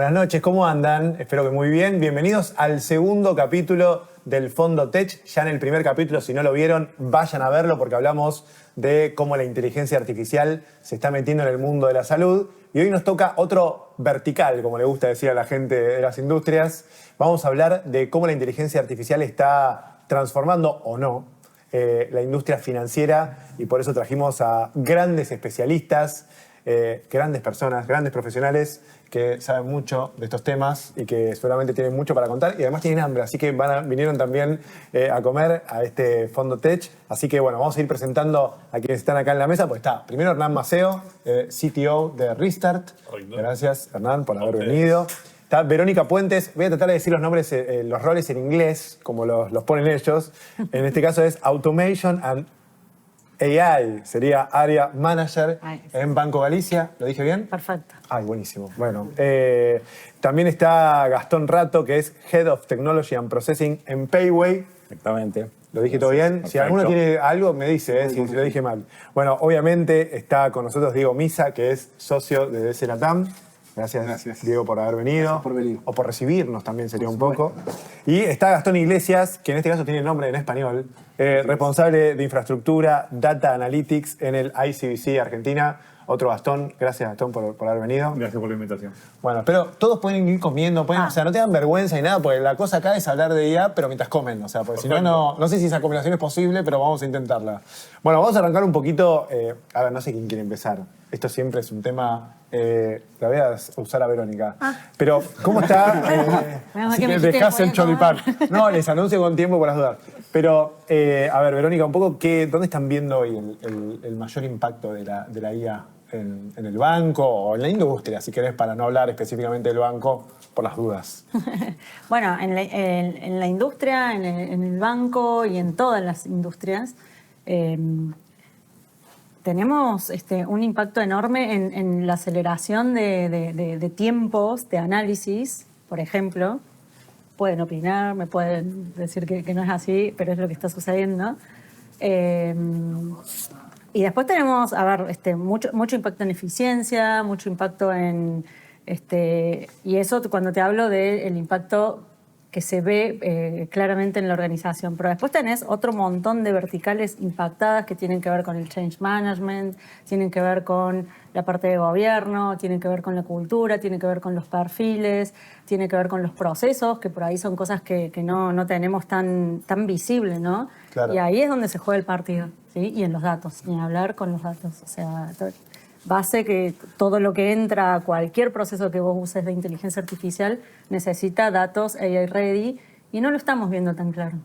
Buenas noches, ¿cómo andan? Espero que muy bien. Bienvenidos al segundo capítulo del Fondo Tech. Ya en el primer capítulo, si no lo vieron, vayan a verlo porque hablamos de cómo la inteligencia artificial se está metiendo en el mundo de la salud. Y hoy nos toca otro vertical, como le gusta decir a la gente de las industrias. Vamos a hablar de cómo la inteligencia artificial está transformando o no la industria financiera, y por eso trajimos a grandes especialistas, grandes personas, grandes profesionales que saben mucho de estos temas y que seguramente tienen mucho para contar y además tienen hambre, así que vinieron también a comer a este Fondo Tech. Así que bueno, vamos a ir presentando a quienes están acá en la mesa, pues está primero Hernán Maceo, CTO de Restart. Gracias, Hernán, por haber venido. Está Verónica Puentes. Voy a tratar de decir los nombres, los roles en inglés, como los ponen ellos. En este caso es Automation and AI, sería Area Manager en Banco Galicia. ¿Lo dije bien? Perfecto. Ay, buenísimo. Bueno, también está Gastón Rato, que es Head of Technology and Processing en Payway. Exactamente. ¿Lo dije todo bien? Si alguno tiene algo, me dice, si lo dije mal. Bueno, obviamente está con nosotros Diego Misa, que es socio de DC Latam. Gracias, Diego, por haber venido. Gracias por venir. O por recibirnos también sería un poco. Y está Gastón Iglesias, que en este caso tiene nombre en español, responsable de infraestructura, Data Analytics en el ICBC Argentina. Otro Gastón. Gracias, Gastón, por haber venido. Gracias por la invitación. Bueno, pero todos pueden ir comiendo, o sea, no tengan vergüenza ni nada, porque la cosa acá es hablar de IA, pero mientras comen. O sea, porque si no, no sé si esa combinación es posible, pero vamos a intentarla. Bueno, vamos a arrancar un poquito. A ver, no sé quién quiere empezar. Esto siempre es un tema. La voy a usar a Verónica. Pero, ¿cómo está? Si que dejás el choripán. No, les anuncio con tiempo por las dudas. Pero, a ver, Verónica, un poco, ¿dónde están viendo hoy el mayor impacto de la IA en el banco o en la industria, si querés, para no hablar específicamente del banco, por las dudas? Bueno, en la industria, en el banco y en todas las industrias, tenemos un impacto enorme en la aceleración de tiempos de análisis, por ejemplo. Pueden opinar, me pueden decir que no es así, pero es lo que está sucediendo. Y después tenemos, mucho impacto en eficiencia, mucho impacto en... y eso cuando te hablo del impacto que se ve claramente en la organización. Pero después tenés otro montón de verticales impactadas que tienen que ver con el change management, tienen que ver con la parte de gobierno, tienen que ver con la cultura, tienen que ver con los perfiles, tienen que ver con los procesos, que por ahí son cosas que no tenemos tan visibles, ¿no? Claro. Y ahí es donde se juega el partido, ¿sí? Y en los datos, ni hablar con los datos. O sea, base que todo lo que entra a cualquier proceso que vos uses de inteligencia artificial necesita datos AI ready y no lo estamos viendo tan claro.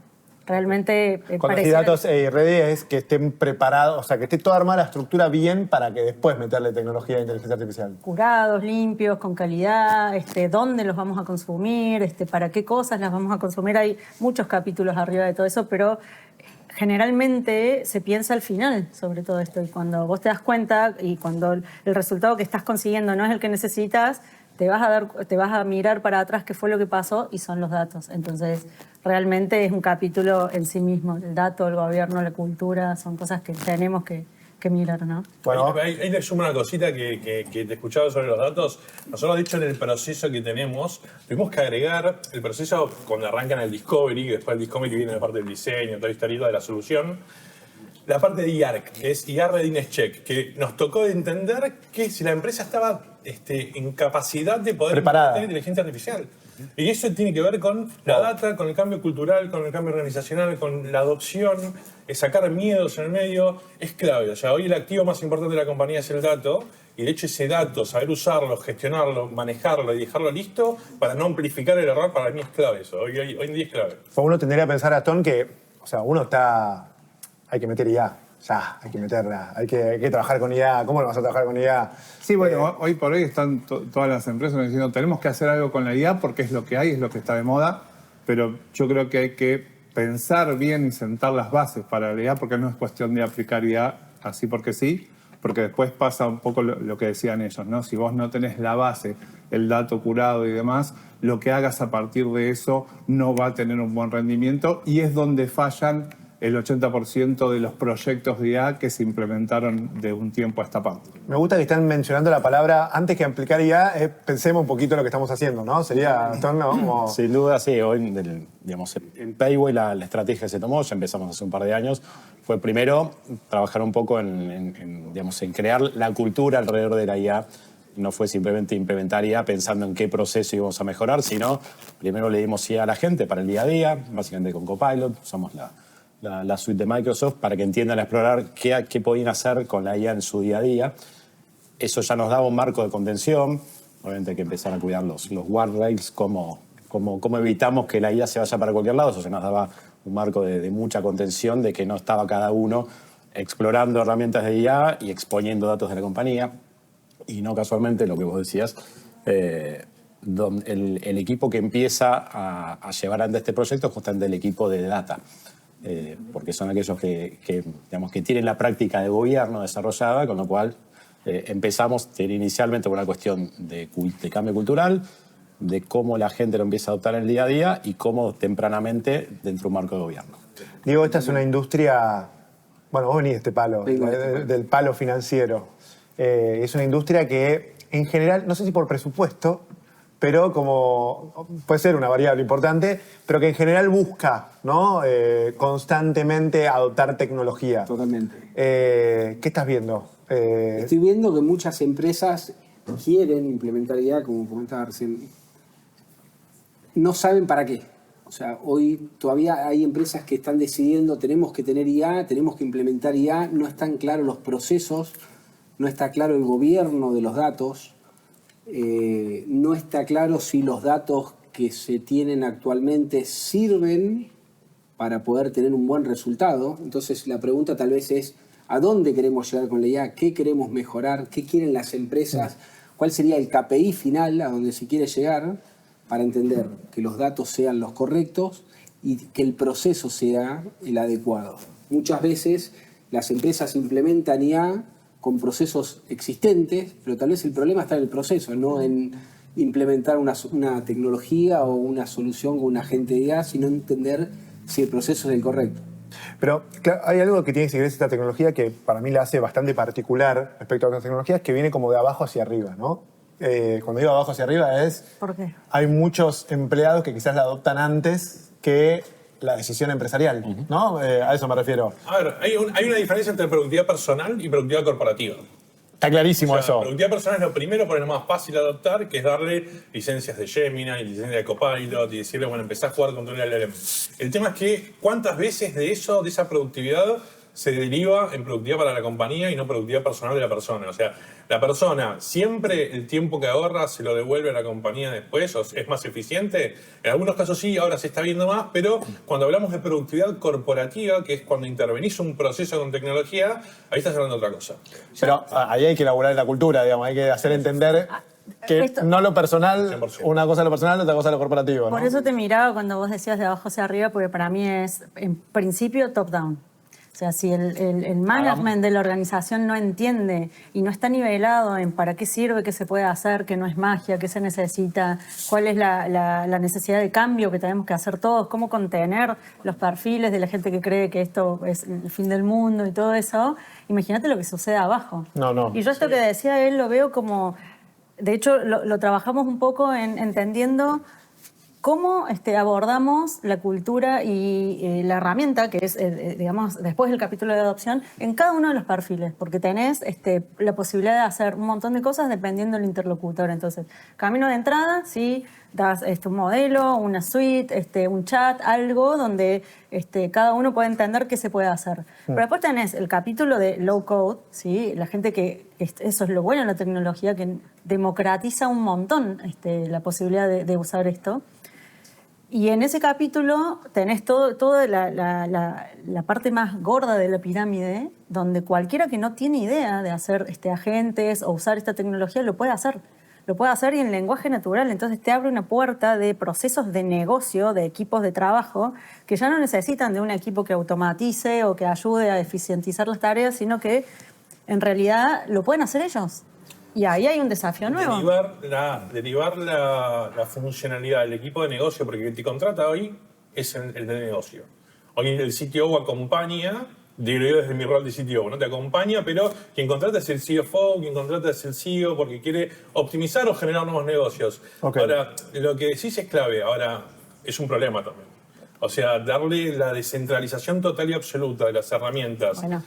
Realmente cuando decís datos AI ready es que estén preparados, o sea, que esté toda armada la estructura bien para que después meterle tecnología de inteligencia artificial. Curados, limpios, con calidad, dónde los vamos a consumir, para qué cosas las vamos a consumir. Hay muchos capítulos arriba de todo eso, pero generalmente se piensa al final sobre todo esto, y cuando vos te das cuenta y cuando el resultado que estás consiguiendo no es el que necesitas, te vas a mirar para atrás qué fue lo que pasó y son los datos. Entonces, realmente es un capítulo en sí mismo. El dato, el gobierno, la cultura, son cosas que tenemos que mirar, ¿no? Bueno, ahí le sumo una cosita que te escuchaba sobre los datos. Nosotros, dicho, en el proceso que tenemos, tuvimos que agregar el proceso cuando arrancan el Discovery, que después el Discovery viene la parte del diseño, toda la historia de la solución. La parte de IARC, que es IR Readiness Check, que nos tocó entender que si la empresa estaba en capacidad de poder preparada, inteligencia artificial. Y eso tiene que ver con la data, con el cambio cultural, con el cambio organizacional, con la adopción, sacar miedos en el medio, es clave. O sea, hoy el activo más importante de la compañía es el dato, y de hecho ese dato, saber usarlo, gestionarlo, manejarlo y dejarlo listo para no amplificar el error, para mí es clave eso. Hoy en día es clave. Uno tendría que pensar, Gastón, que, o sea, hay que meter IA. Ya, hay que meterla, hay que trabajar con IA. ¿Cómo lo vas a trabajar con IA? Sí, bueno, hoy por hoy están todas las empresas diciendo tenemos que hacer algo con la IA porque es lo que hay, es lo que está de moda, pero yo creo que hay que pensar bien y sentar las bases para la IA, porque no es cuestión de aplicar IA así porque sí, porque después pasa un poco lo que decían ellos, ¿no? Si vos no tenés la base, el dato curado y demás, lo que hagas a partir de eso no va a tener un buen rendimiento, y es donde fallan el 80% de los proyectos de IA que se implementaron de un tiempo a esta parte. Me gusta que están mencionando la palabra, antes que aplicar IA, pensemos un poquito lo que estamos haciendo, ¿no? Sería, ¿no? Como... Sin duda, sí. Hoy, digamos, en Payway la estrategia que se tomó, ya empezamos hace un par de años, fue primero trabajar un poco digamos, en crear la cultura alrededor de la IA. No fue simplemente implementar IA pensando en qué proceso íbamos a mejorar, sino primero le dimos IA a la gente para el día a día, básicamente con Copilot, usamos la suite de Microsoft para que entiendan a explorar qué podían hacer con la IA en su día a día. Eso ya nos daba un marco de contención, obviamente hay que empezar a cuidar los guardrails, cómo evitamos que la IA se vaya para cualquier lado, eso ya nos daba un marco de mucha contención, de que no estaba cada uno explorando herramientas de IA y exponiendo datos de la compañía. Y no casualmente, lo que vos decías, el equipo que empieza a llevar adelante este proyecto es justamente el equipo de data, porque son aquellos digamos, que tienen la práctica de gobierno desarrollada, con lo cual empezamos inicialmente con una cuestión de cambio cultural, de cómo la gente lo empieza a adoptar en el día a día y cómo tempranamente dentro de un marco de gobierno. Diego, esta es una industria, bueno, vos venís de este palo, del palo financiero. Es una industria que en general, no sé si por presupuesto, pero como puede ser una variable importante, pero que en general busca, ¿no? Constantemente adoptar tecnología. Totalmente. ¿Qué estás viendo? Estoy viendo que muchas empresas quieren implementar IA, como comentaba recién, no saben para qué. O sea, hoy todavía hay empresas que están decidiendo, tenemos que tener IA, tenemos que implementar IA, no están claros los procesos, no está claro el gobierno de los datos, no está claro si los datos que se tienen actualmente sirven para poder tener un buen resultado. Entonces la pregunta tal vez es, ¿a dónde queremos llegar con la IA? ¿Qué queremos mejorar? ¿Qué quieren las empresas? ¿Cuál sería el KPI final a donde se quiere llegar para entender que los datos sean los correctos y que el proceso sea el adecuado? Muchas veces las empresas implementan IA con procesos existentes, pero tal vez el problema está en el proceso, no en implementar una tecnología o una solución con un agente de IA, sino entender si el proceso es el correcto. Pero claro, hay algo que tiene que seguir esta tecnología que para mí la hace bastante particular respecto a otras tecnologías, que viene como de abajo hacia arriba, ¿no? Cuando digo abajo hacia arriba es... ¿Por qué? Hay muchos empleados que quizás la adoptan antes que la decisión empresarial, ¿no? A eso me refiero. A ver, hay una diferencia entre productividad personal y productividad corporativa. Está clarísimo O sea, eso. productividad personal es lo primero, porque es lo más fácil de adoptar, que es darle licencias de Gemini, licencias de Copilot y decirle, bueno, empezá a jugar con tu LLM. El tema es que, ¿cuántas veces de esa productividad se deriva en productividad para la compañía y no productividad personal de la persona? O sea, la persona siempre el tiempo que ahorra se lo devuelve a la compañía después, o es más eficiente. En algunos casos sí, ahora se está viendo más, pero cuando hablamos de productividad corporativa, que es cuando intervenís un proceso con tecnología, ahí estás hablando de otra cosa. Pero ahí hay que elaborar la cultura, digamos, hay que hacer entender que no lo personal, 100%. una cosa lo personal, otra cosa lo corporativo, ¿no? Por eso te miraba cuando vos decías de abajo hacia arriba, porque para mí es, en principio, top-down. O sea, si el management de la organización no entiende y no está nivelado en para qué sirve, qué se puede hacer, qué no es magia, qué se necesita, cuál es la necesidad de cambio que tenemos que hacer todos, cómo contener los perfiles de la gente que cree que esto es el fin del mundo y todo eso, imagínate lo que sucede abajo. No. Y yo esto que decía él lo veo como... De hecho, lo trabajamos un poco en entendiendo cómo abordamos la cultura y la herramienta, que es, digamos, después del capítulo de adopción, en cada uno de los perfiles, porque tenés la posibilidad de hacer un montón de cosas dependiendo del interlocutor. Entonces, camino de entrada, sí, das un modelo, una suite, un chat, algo donde cada uno puede entender qué se puede hacer. Pero después tenés el capítulo de low code, ¿sí? La gente que, eso es lo bueno de la tecnología, que democratiza un montón la posibilidad de usar esto. Y en ese capítulo tenés toda la parte más gorda de la pirámide, donde cualquiera que no tiene idea de hacer agentes o usar esta tecnología lo puede hacer. Lo puede hacer y en lenguaje natural. Entonces te abre una puerta de procesos de negocio, de equipos de trabajo, que ya no necesitan de un equipo que automatice o que ayude a eficientizar las tareas, sino que en realidad lo pueden hacer ellos. Y ahí hay un desafío nuevo. Derivar la funcionalidad del equipo de negocio, porque el que te contrata hoy es el de negocio. Hoy el CTO acompaña, digo yo desde mi rol de CTO, no te acompaña, pero quien contrata es el CFO, quien contrata es el CEO, porque quiere optimizar o generar nuevos negocios. Ok. Ahora, lo que decís es clave, ahora es un problema también. O sea, darle la descentralización total y absoluta de las herramientas. Bueno.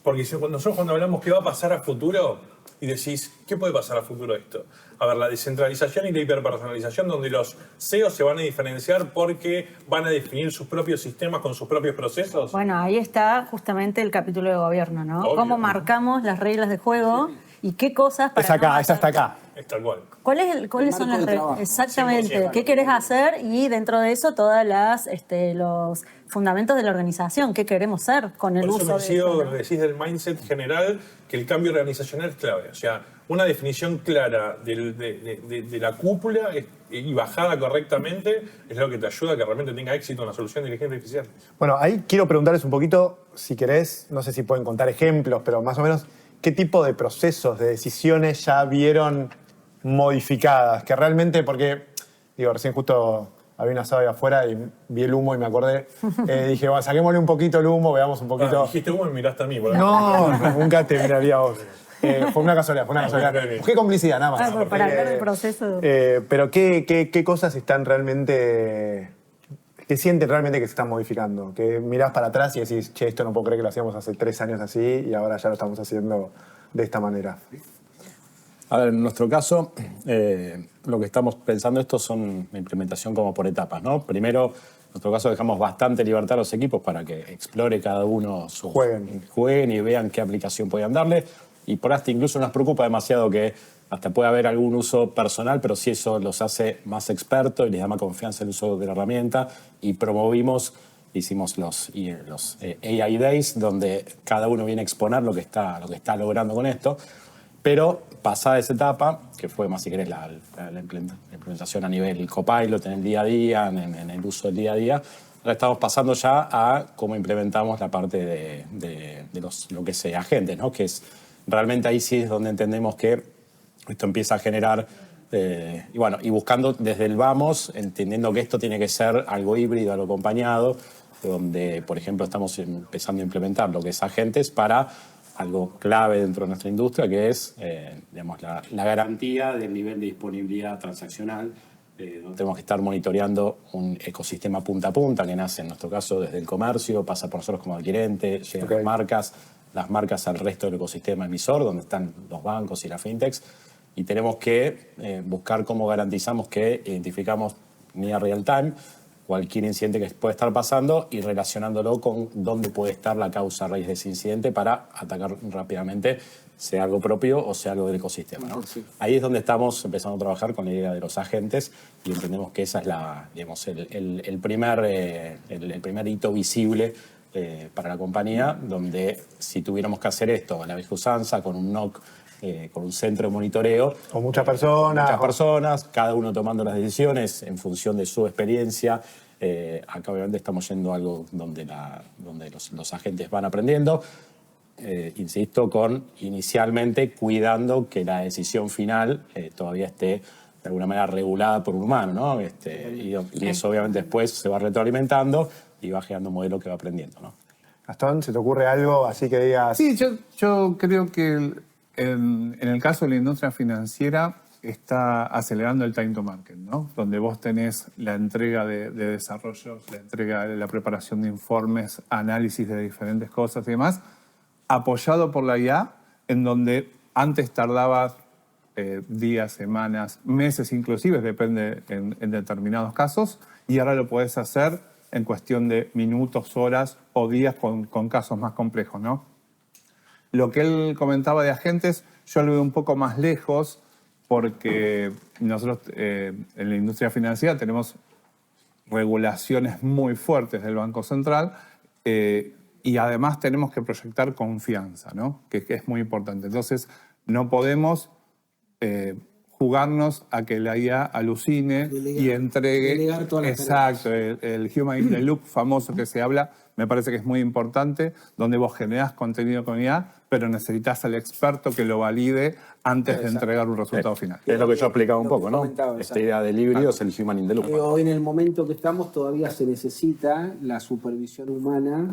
Porque nosotros cuando hablamos qué va a pasar a futuro, y decís, ¿qué puede pasar a futuro de esto? A ver, la descentralización y la hiperpersonalización, donde los CEOs se van a diferenciar porque van a definir sus propios sistemas con sus propios procesos. Bueno, ahí está justamente el capítulo de gobierno, ¿no? Obvio. Cómo marcamos las reglas de juego y qué cosas para Es acá, no esa está hacer- acá. Es tal cual. ¿Cuáles son marco las de reglas? trabajo. Exactamente. 100%. ¿Qué querés hacer? Y dentro de eso, todas los fundamentos de la organización. ¿Qué queremos ser con el Por eso uso de coincido eso, con ¿no? lo que decís del mindset general, que el cambio organizacional es clave. O sea, una definición clara de la cúpula y bajada correctamente es lo que te ayuda a que realmente tenga éxito en la solución de inteligencia artificial. Bueno, ahí quiero preguntarles un poquito, si querés, no sé si pueden contar ejemplos, pero más o menos, ¿qué tipo de procesos, de decisiones ya vieron modificadas? Que realmente, porque, digo, recién justo había una asado ahí afuera y vi el humo y me acordé. Dije, bueno, saquémosle un poquito el humo, veamos un poquito. Dijiste vos y miraste a mí. por ahí. No, nunca te miraría a vos. Fue una casualidad, fue una casualidad. bien. Busqué complicidad, nada más. Ah, pero para hablar del proceso. Pero ¿qué cosas están realmente... ¿Qué sienten realmente que se están modificando? Que mirás para atrás y decís, che, esto no puedo creer que lo hacíamos hace 3 años así y ahora ya lo estamos haciendo de esta manera. A ver, en nuestro caso, lo que estamos pensando esto son la implementación como por etapas, ¿no? Primero, en nuestro caso dejamos bastante libertad a los equipos para que explore cada uno su... Jueguen y vean qué aplicación podían darle. Y por hasta incluso nos preocupa demasiado que hasta puede haber algún uso personal, pero si eso los hace más expertos y les da más confianza en el uso de la herramienta. Y hicimos los AI Days, donde cada uno viene a exponer lo que está logrando con esto. Pero pasada esa etapa, que fue más, si querés, la implementación a nivel copilot en el día a día, en el uso del día a día, ahora estamos pasando ya a cómo implementamos la parte de lo que es agentes, ¿no? Que es realmente ahí sí es donde entendemos que esto empieza a generar, y buscando desde el vamos, entendiendo que esto tiene que ser algo híbrido, algo acompañado, donde, por ejemplo, estamos empezando a implementar lo que es agentes para algo clave dentro de nuestra industria, que es la garantía del nivel de disponibilidad transaccional, donde tenemos que estar monitoreando un ecosistema punta a punta, que nace en nuestro caso desde el comercio, pasa por nosotros como adquirente, llegan las marcas al resto del ecosistema emisor, donde están los bancos y las fintechs, y tenemos que buscar cómo garantizamos que identificamos near real time cualquier incidente que puede estar pasando y relacionándolo con dónde puede estar la causa raíz de ese incidente para atacar rápidamente, sea algo propio o sea algo del ecosistema, ¿no? Sí. Ahí es donde estamos empezando a trabajar con la idea de los agentes y entendemos que esa es el primer hito visible para la compañía, donde si tuviéramos que hacer esto a la vieja usanza, con un NOC, con un centro de monitoreo. Con muchas personas. Cada uno tomando las decisiones en función de su experiencia. Acá obviamente estamos yendo a algo donde los agentes van aprendiendo. Insisto, inicialmente cuidando que la decisión final todavía esté de alguna manera regulada por un humano, ¿no? Y eso obviamente después se va retroalimentando y va generando un modelo que va aprendiendo, ¿no? Gastón, ¿se te ocurre algo así que digas? Sí, yo creo que en el caso de la industria financiera está acelerando el time to market, ¿no? Donde vos tenés la entrega de desarrollos, la entrega de la preparación de informes, análisis de diferentes cosas y demás, apoyado por la IA, en donde antes tardabas días, semanas, meses inclusive, depende en determinados casos, y ahora lo podés hacer en cuestión de minutos, horas o días con casos más complejos, ¿no? Lo que él comentaba de agentes, yo lo veo un poco más lejos porque nosotros en la industria financiera tenemos regulaciones muy fuertes del Banco Central y además tenemos que proyectar confianza, ¿no? Que es muy importante. Entonces, no podemos jugarnos a que la IA alucine y entregue. Delegar todas las Exacto, el Human in the Loop famoso que se habla, me parece que es muy importante, donde vos generás contenido con IA, pero necesitas al experto que lo valide antes de entregar un resultado final. Es lo que yo explicaba un Lo que poco, ¿no? comentaba, Esta exacto. idea del híbrido es el human in the loop. Hoy en el momento que estamos todavía se necesita la supervisión humana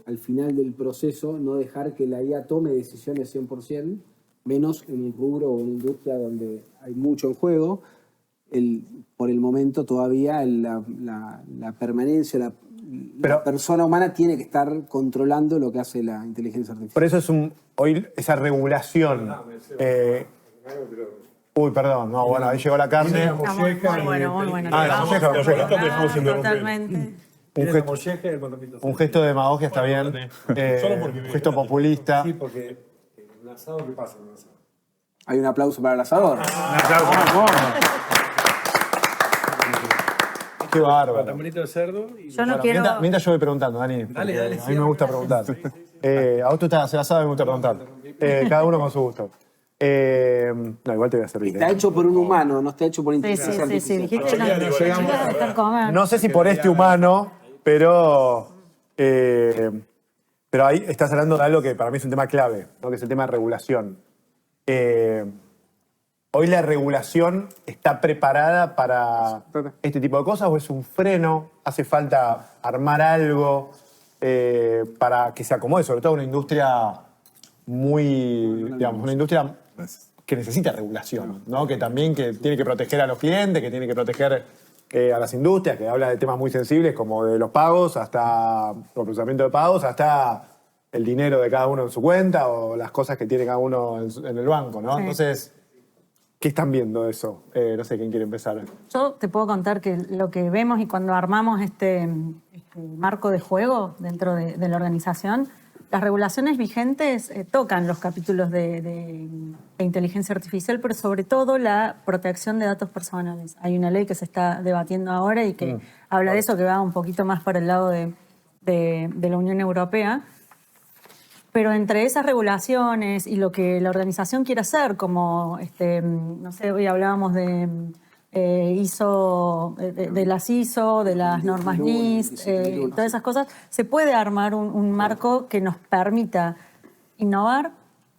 al final del proceso, no dejar que la IA tome decisiones 100%, menos en un rubro o en una industria donde hay mucho en juego. Por el momento todavía la permanencia, la Pero- persona humana tiene que estar controlando lo que hace la inteligencia artificial. Por eso es hoy esa regulación. Uy, perdón, no, bueno, ahí llegó la carne. Ah, muy bueno, muy bueno. Ah, la molleja, la molleja. Te dejamos interrumpir. Totalmente. Un gesto de demagogia está bien. Solo porque Un gesto populista. Sí, porque el asado, ¿qué pasa en el asado? Hay un aplauso para el asador. Qué bárbaro. Tambrito de cerdo y... Yo no quiero. Mientras yo voy preguntando, Dani. porque dale, a mí me gusta preguntar. A vos tú estás asado y me gusta preguntar. Cada uno con su gusto. No, igual te voy a servir. Está hecho por un humano, no está hecho por Sí, inteligencia sí, sí, sí. artificial. Dijiste que no ibas a dejar comer. No sé si por este humano, pero ahí estás hablando de algo que para mí es un tema clave, ¿no? Que es el tema de regulación. ¿Hoy la regulación está preparada para este tipo de cosas o es un freno? ¿Hace falta armar algo para que se acomode? Sobre todo una industria muy, digamos, una industria que necesita regulación, ¿no? Que también que tiene que proteger a los clientes, que tiene que proteger a las industrias, que habla de temas muy sensibles como de los pagos, hasta el procesamiento de pagos, hasta el dinero de cada uno en su cuenta o las cosas que tiene cada uno en el banco, ¿no? Sí. Entonces, ¿qué están viendo eso? No sé quién quiere empezar. Yo te puedo contar que lo que vemos y cuando armamos este marco de juego dentro de la organización, las regulaciones vigentes tocan los capítulos de inteligencia artificial, pero sobre todo la protección de datos personales. Hay una ley que se está debatiendo ahora y que habla de eso, que va un poquito más para el lado de la Unión Europea. Pero entre esas regulaciones y lo que la organización quiere hacer, como, no sé, hoy hablábamos de ISO, de las ISO, de las normas NIST, todas esas cosas, se puede armar un marco que nos permita innovar,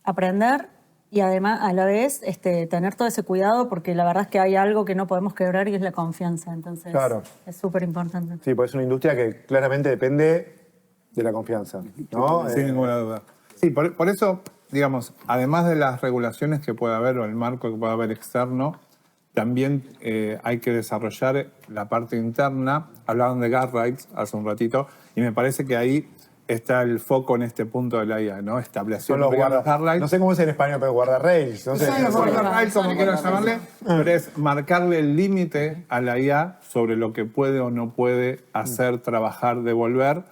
aprender y además a la vez tener todo ese cuidado, porque la verdad es que hay algo que no podemos quebrar y es la confianza. Entonces, Claro. es súper importante. Sí, pues es una industria que claramente depende de la confianza, ¿no? Sin ninguna duda. Sí, por eso, digamos, además de las regulaciones que pueda haber o el marco que pueda haber externo, también hay que desarrollar la parte interna. Hablaban de guardrails hace un ratito y me parece que ahí está el foco en este punto de la IA, ¿no? Establecer Son los guardrails. No sé cómo es en español, pero guardarrails. No sé. Guardrails, como quieras llamarle, pero es marcarle el límite a la IA sobre lo que puede o no puede hacer, trabajar, devolver,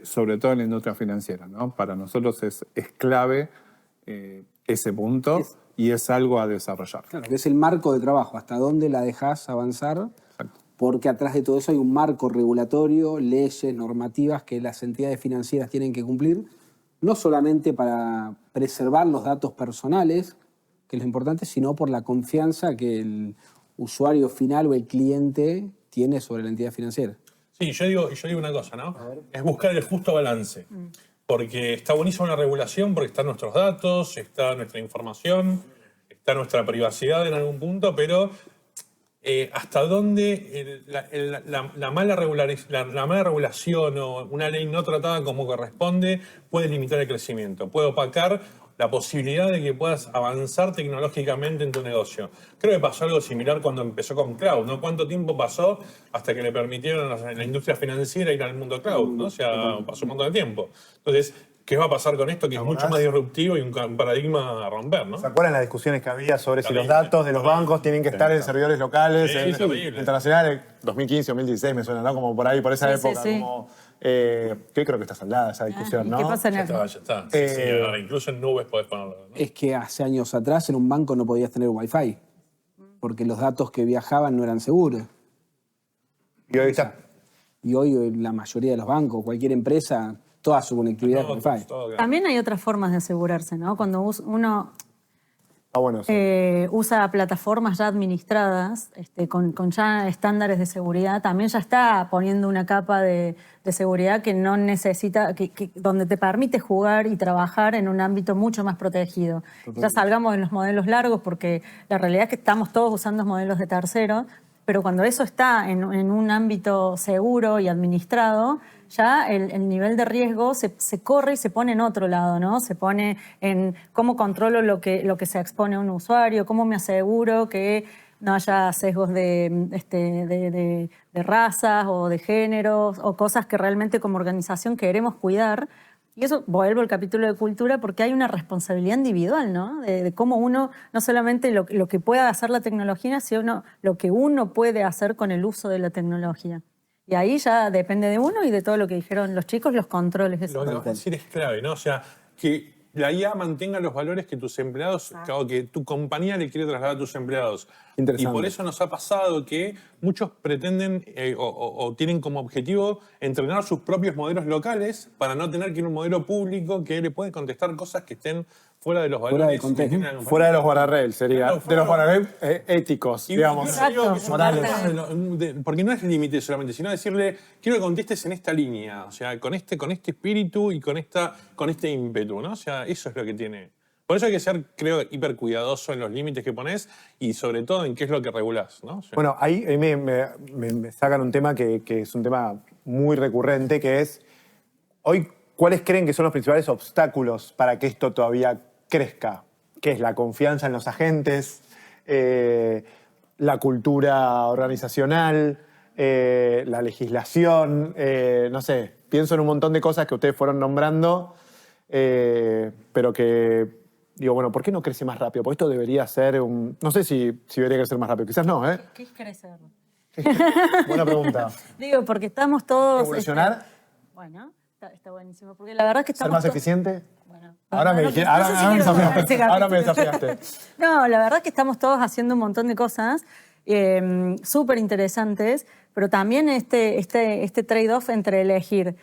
sobre todo en la industria financiera, ¿no? Para nosotros es clave ese punto y es algo a desarrollar. Claro, que es el marco de trabajo, hasta dónde la dejás avanzar, porque atrás de todo eso hay un marco regulatorio, leyes, normativas que las entidades financieras tienen que cumplir, no solamente para preservar los datos personales, que es lo importante, sino por la confianza que el usuario final o el cliente tiene sobre la entidad financiera. Sí, yo digo una cosa, ¿no? Es buscar el justo balance. Porque está buenísima la regulación, porque están nuestros datos, está nuestra información, está nuestra privacidad en algún punto, pero hasta dónde la mala regulación o una ley no tratada como corresponde puede limitar el crecimiento, puede opacar la posibilidad de que puedas avanzar tecnológicamente en tu negocio. Creo que pasó algo similar cuando empezó con cloud, ¿no? ¿Cuánto tiempo pasó hasta que le permitieron a la industria financiera ir al mundo cloud, ¿no? O sea, pasó un montón de tiempo. Entonces, ¿qué va a pasar con esto? Que es mucho más disruptivo y un paradigma a romper, ¿no? ¿Se acuerdan las discusiones que había sobre si los datos de los bancos tienen que estar en servidores locales, internacionales? 2015, 2016 me suena, ¿no? Como por ahí, por esa Sí, época. sí, sí. Como, que creo que está saldada esa discusión, ¿Y ¿no? qué pasa en Ya el... está, ya está. Sí, sí, ahora incluso en nubes podés ponerlo, ¿no? Es que hace años atrás en un banco no podías tener Wi-Fi, porque los datos que viajaban no eran seguros. Y hoy está. Y hoy la mayoría de los bancos, cualquier empresa, toda su conectividad es Wi-Fi. Todo, También hay otras formas de asegurarse, ¿no? Cuando uno... bueno eso. Usa plataformas ya administradas, con ya estándares de seguridad. También ya está poniendo una capa de seguridad que no necesita, donde te permite jugar y trabajar en un ámbito mucho más protegido. Ya salgamos de los modelos largos, porque la realidad es que estamos todos usando modelos de tercero, pero cuando eso está en un ámbito seguro y administrado, ya el nivel de riesgo se corre y se pone en otro lado, ¿no? Se pone en cómo controlo lo que se expone a un usuario, cómo me aseguro que no haya sesgos de razas o de géneros o cosas que realmente como organización queremos cuidar. Y eso, vuelvo al capítulo de cultura, porque hay una responsabilidad individual, ¿no? De cómo uno, no solamente lo que pueda hacer la tecnología, sino lo que uno puede hacer con el uso de la tecnología. Y ahí ya depende de uno y de todo lo que dijeron los chicos, los controles. Lo que vas a decir es clave, ¿no? O sea, que la IA mantenga los valores que tus empleados, o que tu compañía le quiere trasladar a tus empleados. Interesante. Y por eso nos ha pasado que muchos pretenden o tienen como objetivo entrenar sus propios modelos locales para no tener que ir a un modelo público que le puede contestar cosas que estén fuera de los valores. Fuera de contexto. que tiene la compañía. Fuera de los guardrails sería. Claro, de los guardrails éticos, Y digamos. yo digo que son Morales. cosas porque no es límite solamente, sino decirle, quiero que contestes en esta línea, o sea, con este espíritu y con este ímpetu, ¿no? O sea, eso es lo que tiene. Por eso hay que ser, creo, hiper cuidadoso en los límites que pones y sobre todo en qué es lo que regulás, ¿no? O sea, Bueno, ahí me sacan un tema que es un tema muy recurrente, que es, hoy, ¿cuáles creen que son los principales obstáculos para que esto todavía crezca? ¿Qué es la confianza en los agentes? La cultura organizacional, la legislación, no sé, pienso en un montón de cosas que ustedes fueron nombrando, pero que digo, bueno, ¿por qué no crece más rápido? Porque esto debería ser un... No sé si debería crecer más rápido, quizás no, ¿eh? ¿Qué es crecer? Buena pregunta. Digo, porque estamos todos... ¿Evolucionar? Bueno, está buenísimo, porque la verdad es que ¿Ser estamos... más eficiente? Bueno, Ahora me no dije- sé ahora- si ahora me quiero tocar desafiaste. ese Ahora me capítulo. desafiaste. No, la verdad es que estamos todos haciendo un montón de cosas súper interesantes, pero también este trade-off entre elegir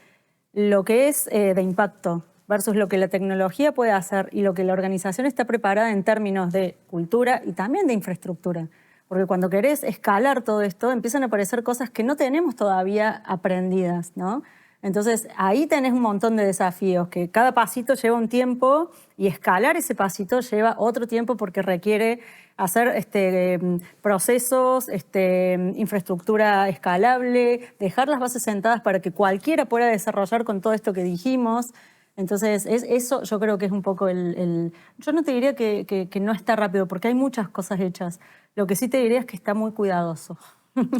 lo que es de impacto versus lo que la tecnología puede hacer y lo que la organización está preparada en términos de cultura y también de infraestructura. Porque cuando querés escalar todo esto, empiezan a aparecer cosas que no tenemos todavía aprendidas, ¿no? Entonces, ahí tenés un montón de desafíos, que cada pasito lleva un tiempo y escalar ese pasito lleva otro tiempo porque requiere hacer procesos, infraestructura escalable, dejar las bases sentadas para que cualquiera pueda desarrollar con todo esto que dijimos. Entonces, eso yo creo que es un poco Yo no te diría que no está rápido, porque hay muchas cosas hechas. Lo que sí te diría es que está muy cuidadoso.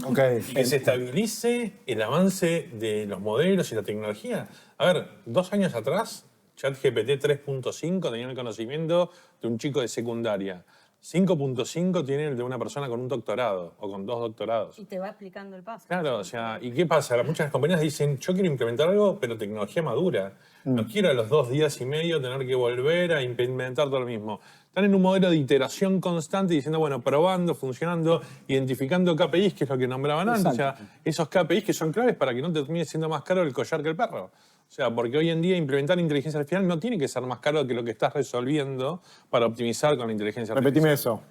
Ok. y que se estabilice el avance de los modelos y la tecnología. A ver, 2 años atrás, ChatGPT 3.5 tenía el conocimiento de un chico de secundaria. 5.5 tiene el de una persona con un doctorado o con 2 doctorados. Y te va explicando el paso. Claro, o sea, ¿y qué pasa? Muchas compañías dicen, yo quiero implementar algo, pero tecnología madura. No quiero a los 2 días y medio tener que volver a implementar todo lo mismo. Están en un modelo de iteración constante diciendo, bueno, probando, funcionando, identificando KPIs, que es lo que nombraban antes. O sea, esos KPIs que son claves para que no te termine siendo más caro el collar que el perro. O sea, porque hoy en día implementar inteligencia artificial no tiene que ser más caro que lo que estás resolviendo para optimizar con la inteligencia artificial. Repetime eso.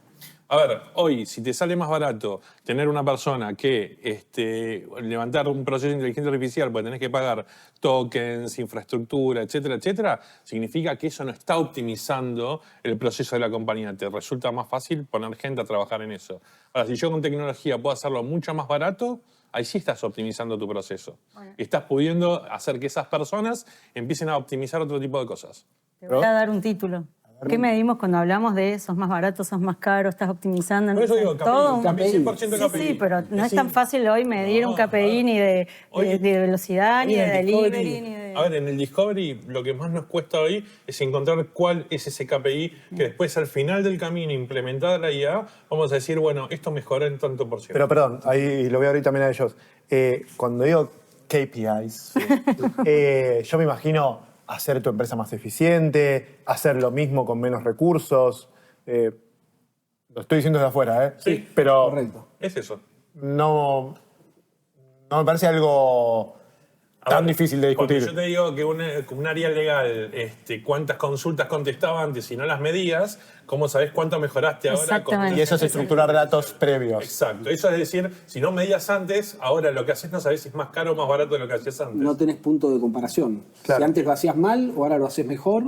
A ver, hoy, si te sale más barato tener una persona que levantar un proceso de inteligencia artificial porque tenés que pagar tokens, infraestructura, etcétera, etcétera, significa que eso no está optimizando el proceso de la compañía. Te resulta más fácil poner gente a trabajar en eso. Ahora, si yo con tecnología puedo hacerlo mucho más barato, ahí sí estás optimizando tu proceso. Bueno. Estás pudiendo hacer que esas personas empiecen a optimizar otro tipo de cosas. Te voy a dar un título. ¿Qué medimos cuando hablamos de sos más barato, sos más caro, estás optimizando? Por eso digo, todo KPI, 100% Sí, KPI. sí, pero no es tan fácil hoy medir un KPI ni de velocidad, ni de delivery, ni de... A ver, en el Discovery lo que más nos cuesta hoy es encontrar cuál es ese KPI que después al final del camino, implementada la IA, vamos a decir, bueno, esto mejoró en tanto por ciento. Pero perdón, ahí lo voy a abrir también a ellos. Cuando digo KPIs, yo me imagino hacer tu empresa más eficiente, hacer lo mismo con menos recursos. Lo estoy diciendo desde afuera, ¿eh? Sí. Pero Correcto. Es eso. no me parece algo tan difícil de Cuando discutir. yo te digo que un área legal, cuántas consultas contestaba antes, si no las medías, ¿cómo sabés cuánto mejoraste ahora? Exactamente. Y eso es estructurar datos previos. Exacto. Eso es decir, si no medías antes, ahora lo que haces no sabés si es más caro o más barato de lo que hacías antes. No tenés punto de comparación. Claro. Si antes lo hacías mal o ahora lo haces mejor,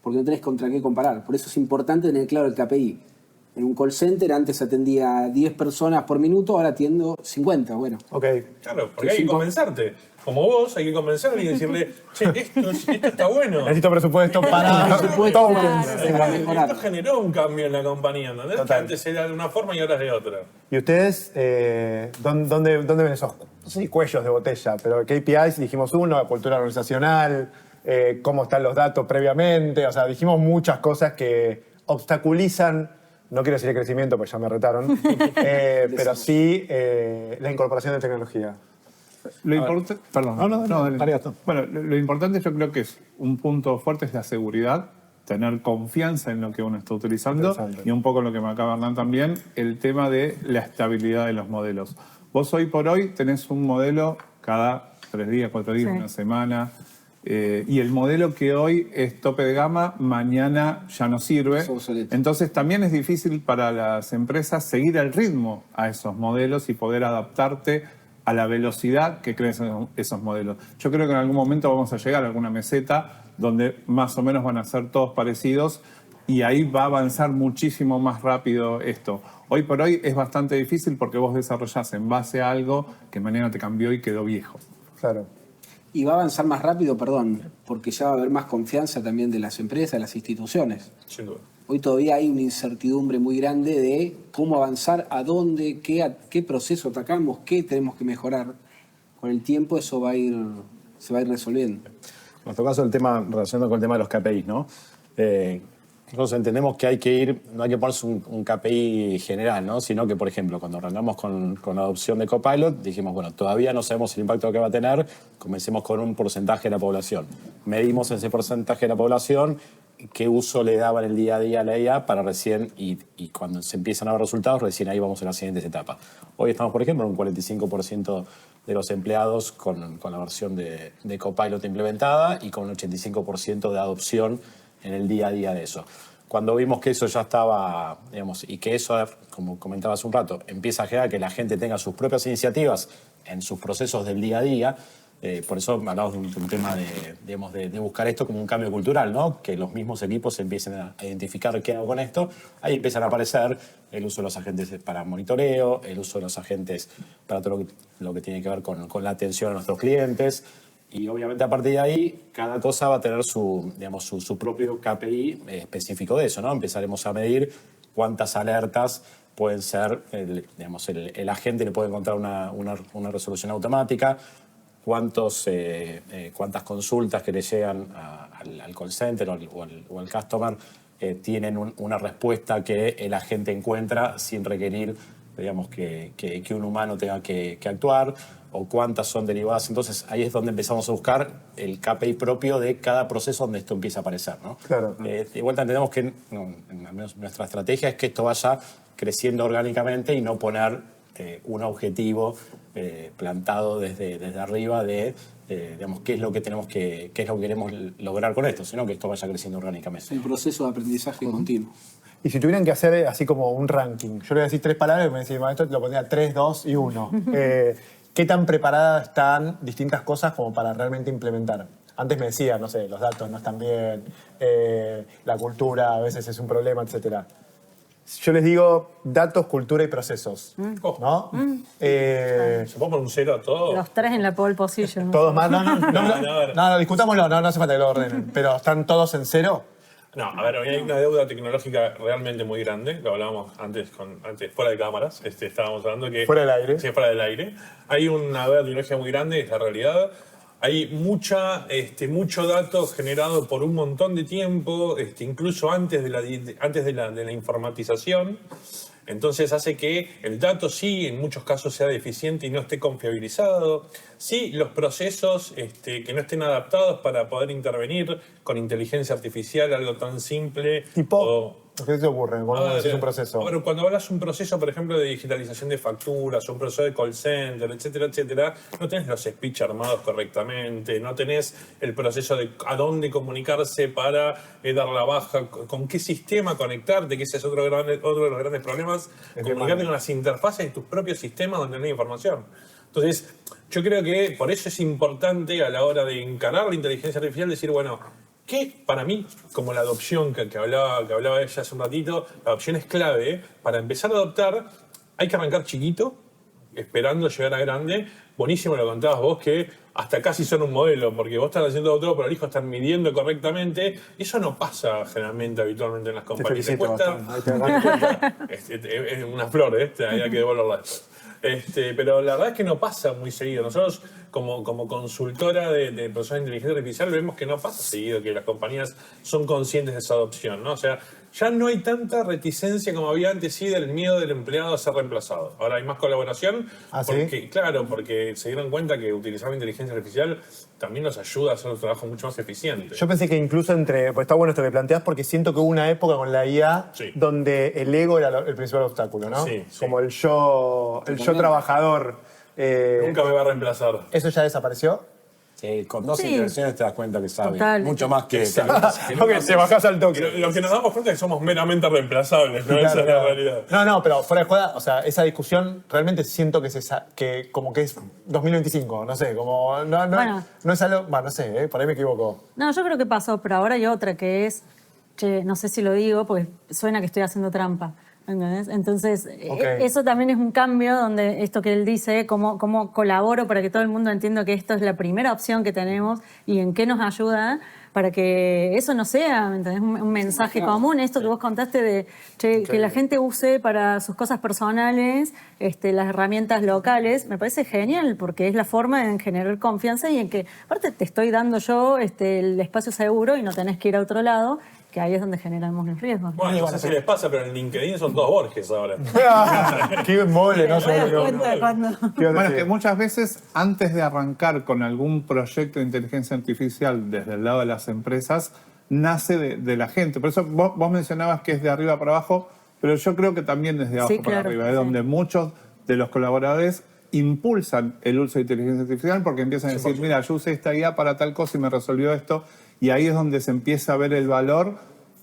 porque no tenés contra qué comparar. Por eso es importante tener claro el KPI. En un call center antes atendía 10 personas por minuto, ahora atiendo 50. Bueno, Ok. Claro, porque hay que convencerte. Como vos, hay que convencerle y decirle, che, esto está bueno. Necesito presupuesto para Presupuesto, tokens. claro. para mejorar. Esto generó un cambio en la compañía, ¿entendés? Que Total. antes era de una forma y ahora es de otra. ¿Y ustedes dónde ven esos, no sé si cuellos de botella, pero KPIs dijimos uno, la cultura organizacional, cómo están los datos previamente, o sea, dijimos muchas cosas que obstaculizan, no quiero decir el crecimiento, pues ya me retaron, pero sí la incorporación de tecnología. Lo importante, perdón. No, dale. dale, Gastón. Bueno, lo importante yo creo que es un punto fuerte es la seguridad, tener confianza en lo que uno está utilizando Interesante. y un poco lo que me acaba Hernán también, el tema de la estabilidad de los modelos. Vos hoy por hoy tenés un modelo cada 3 días, 4 días, Sí. una semana, y el modelo que hoy es tope de gama, mañana ya no sirve. Es obsoleto. Entonces también es difícil para las empresas seguir el ritmo a esos modelos y poder adaptarte a la velocidad que crecen esos modelos. Yo creo que en algún momento vamos a llegar a alguna meseta donde más o menos van a ser todos parecidos y ahí va a avanzar muchísimo más rápido esto. Hoy por hoy es bastante difícil porque vos desarrollás en base a algo que mañana te cambió y quedó viejo. Claro. Y va a avanzar más rápido, perdón, porque ya va a haber más confianza también de las empresas, de las instituciones. Sin duda. Hoy todavía hay una incertidumbre muy grande de cómo avanzar, a dónde, qué proceso atacamos, qué tenemos que mejorar. Con el tiempo eso se va a ir resolviendo. En nuestro caso, el tema, relacionado con el tema de los KPIs, ¿no? Nosotros entendemos que hay que ir, no hay que ponerse un KPI general, ¿no? Sino que, por ejemplo, cuando arrancamos con la adopción de Copilot, dijimos, bueno, todavía no sabemos el impacto que va a tener, comencemos con un porcentaje de la población. Medimos ese porcentaje de la población, qué uso le daba en el día a día a la IA para recién, y cuando se empiezan a ver resultados, recién ahí vamos a las siguientes etapas. Hoy estamos, por ejemplo, en un 45% de los empleados con la versión de Copilot implementada y con un 85% de adopción en el día a día de eso. Cuando vimos que eso ya estaba, digamos, y que eso, como comentaba hace un rato, empieza a generar que la gente tenga sus propias iniciativas en sus procesos del día a día, por eso hablamos de un tema de buscar esto como un cambio cultural, ¿no? Que los mismos equipos empiecen a identificar qué hago con esto. Ahí empiezan a aparecer el uso de los agentes para monitoreo, el uso de los agentes para todo lo que tiene que ver con la atención a nuestros clientes. Y obviamente a partir de ahí, cada cosa va a tener su propio KPI específico de eso, ¿no? Empezaremos a medir cuántas alertas pueden ser, el agente le puede encontrar una resolución automática, cuántas consultas que le llegan al call center o al customer tienen una respuesta que el agente encuentra sin requerir, digamos, que un humano tenga que actuar, o cuántas son derivadas. Entonces ahí es donde empezamos a buscar el KPI propio de cada proceso donde esto empieza a aparecer, ¿no? Claro. De vuelta entendemos que al menos nuestra estrategia es que esto vaya creciendo orgánicamente y no poner un objetivo plantado desde arriba de digamos, qué es lo que queremos lograr con esto, sino que esto vaya creciendo orgánicamente. Es un proceso de aprendizaje continuo. Y si tuvieran que hacer así como un ranking, yo le voy a decir 3 palabras y me decís, esto te lo pondría 3, 2 y 1. ¿Qué tan preparadas están distintas cosas como para realmente implementar? Antes me decía, no sé, los datos no están bien, la cultura a veces es un problema, etc. Yo les digo datos, cultura y procesos, ¿no? ¿Se puede poner un 0 a todo? Los 3 en la pole position. Todos más, no. no, discutámoslo, no hace falta que lo ordenen, pero ¿están todos en 0? No, a ver, hoy hay una deuda tecnológica realmente muy grande. Lo hablábamos antes fuera de cámaras. Estábamos hablando que... Fuera del aire. Sí, fuera del aire. Hay una deuda tecnológica muy grande, es la realidad. Hay mucho dato generado por un montón de tiempo, incluso antes de la informatización. Entonces hace que el dato sí, en muchos casos, sea deficiente y no esté confiabilizado. Sí, los procesos que no estén adaptados para poder intervenir con inteligencia artificial, algo tan simple. Tipo, ¿Qué te ocurre cuando haces un proceso? Bueno, cuando hablas un proceso, por ejemplo, de digitalización de facturas, un proceso de call center, etcétera, etcétera, no tenés los speech armados correctamente, no tenés el proceso de a dónde comunicarse para dar la baja, con qué sistema conectarte, que ese es otro de los grandes problemas, comunicarte con las interfaces de tus propios sistemas donde no hay información. Entonces, yo creo que por eso es importante a la hora de encarar la inteligencia artificial decir, bueno, que para mí, como la adopción que hablaba ella hace un ratito, la adopción es clave. Para empezar a adoptar hay que arrancar chiquito, esperando llegar a grande. Buenísimo lo contabas vos, que hasta casi son un modelo, porque vos estás haciendo todo prolijo, están midiendo correctamente, y eso no pasa generalmente, habitualmente en las compañías. Te felicito, Es una flor, hay que devolverla después. Pero la verdad es que no pasa muy seguido. Nosotros, como consultora de procesos de inteligencia artificial, vemos que no pasa seguido, que las compañías son conscientes de esa adopción, ¿no? O sea, ya no hay tanta reticencia como había antes, sí, del miedo del empleado a ser reemplazado. Ahora hay más colaboración, porque, claro, porque se dieron cuenta que utilizar la inteligencia artificial también nos ayuda a hacer un trabajo mucho más eficiente. Yo pensé que incluso pues está bueno esto que planteas, porque siento que hubo una época con la IA donde el ego era el principal obstáculo, ¿no? Sí. Como el yo trabajador. Nunca me va a reemplazar. ¿Eso ya desapareció? Sí, con dos intervenciones te das cuenta que sabe. Total. Mucho más que... Porque te bajás al toque. Lo que nos damos cuenta es que somos meramente reemplazables, ¿no? Esa es la realidad. No, pero fuera de joda, o sea, esa discusión realmente siento que como que es 2025, no sé, como no es algo, no sé, por ahí me equivoco. No, yo creo que pasó, pero ahora hay otra que es, no sé si lo digo, porque suena que estoy haciendo trampa. ¿Entendés? Entonces, eso también es un cambio donde esto que él dice, cómo colaboro para que todo el mundo entienda que esto es la primera opción que tenemos y en qué nos ayuda para que eso no sea, ¿me entendés? Un mensaje común, esto que vos contaste de que la gente use para sus cosas personales las herramientas locales, me parece genial porque es la forma en generar confianza y en que, aparte, te estoy dando yo el espacio seguro y no tenés que ir a otro lado, que ahí es donde generamos los riesgos. Bueno, no sé si les pasa, pero en LinkedIn son todos Borges ahora. Qué mole, ¿no? Bueno, es que muchas veces antes de arrancar con algún proyecto de inteligencia artificial desde el lado de las empresas, nace de la gente. Por eso vos mencionabas que es de arriba para abajo, pero yo creo que también desde abajo para arriba, es donde muchos de los colaboradores impulsan el uso de inteligencia artificial porque empiezan a decir, mira, yo usé esta IA para tal cosa y me resolvió esto. Y ahí es donde se empieza a ver el valor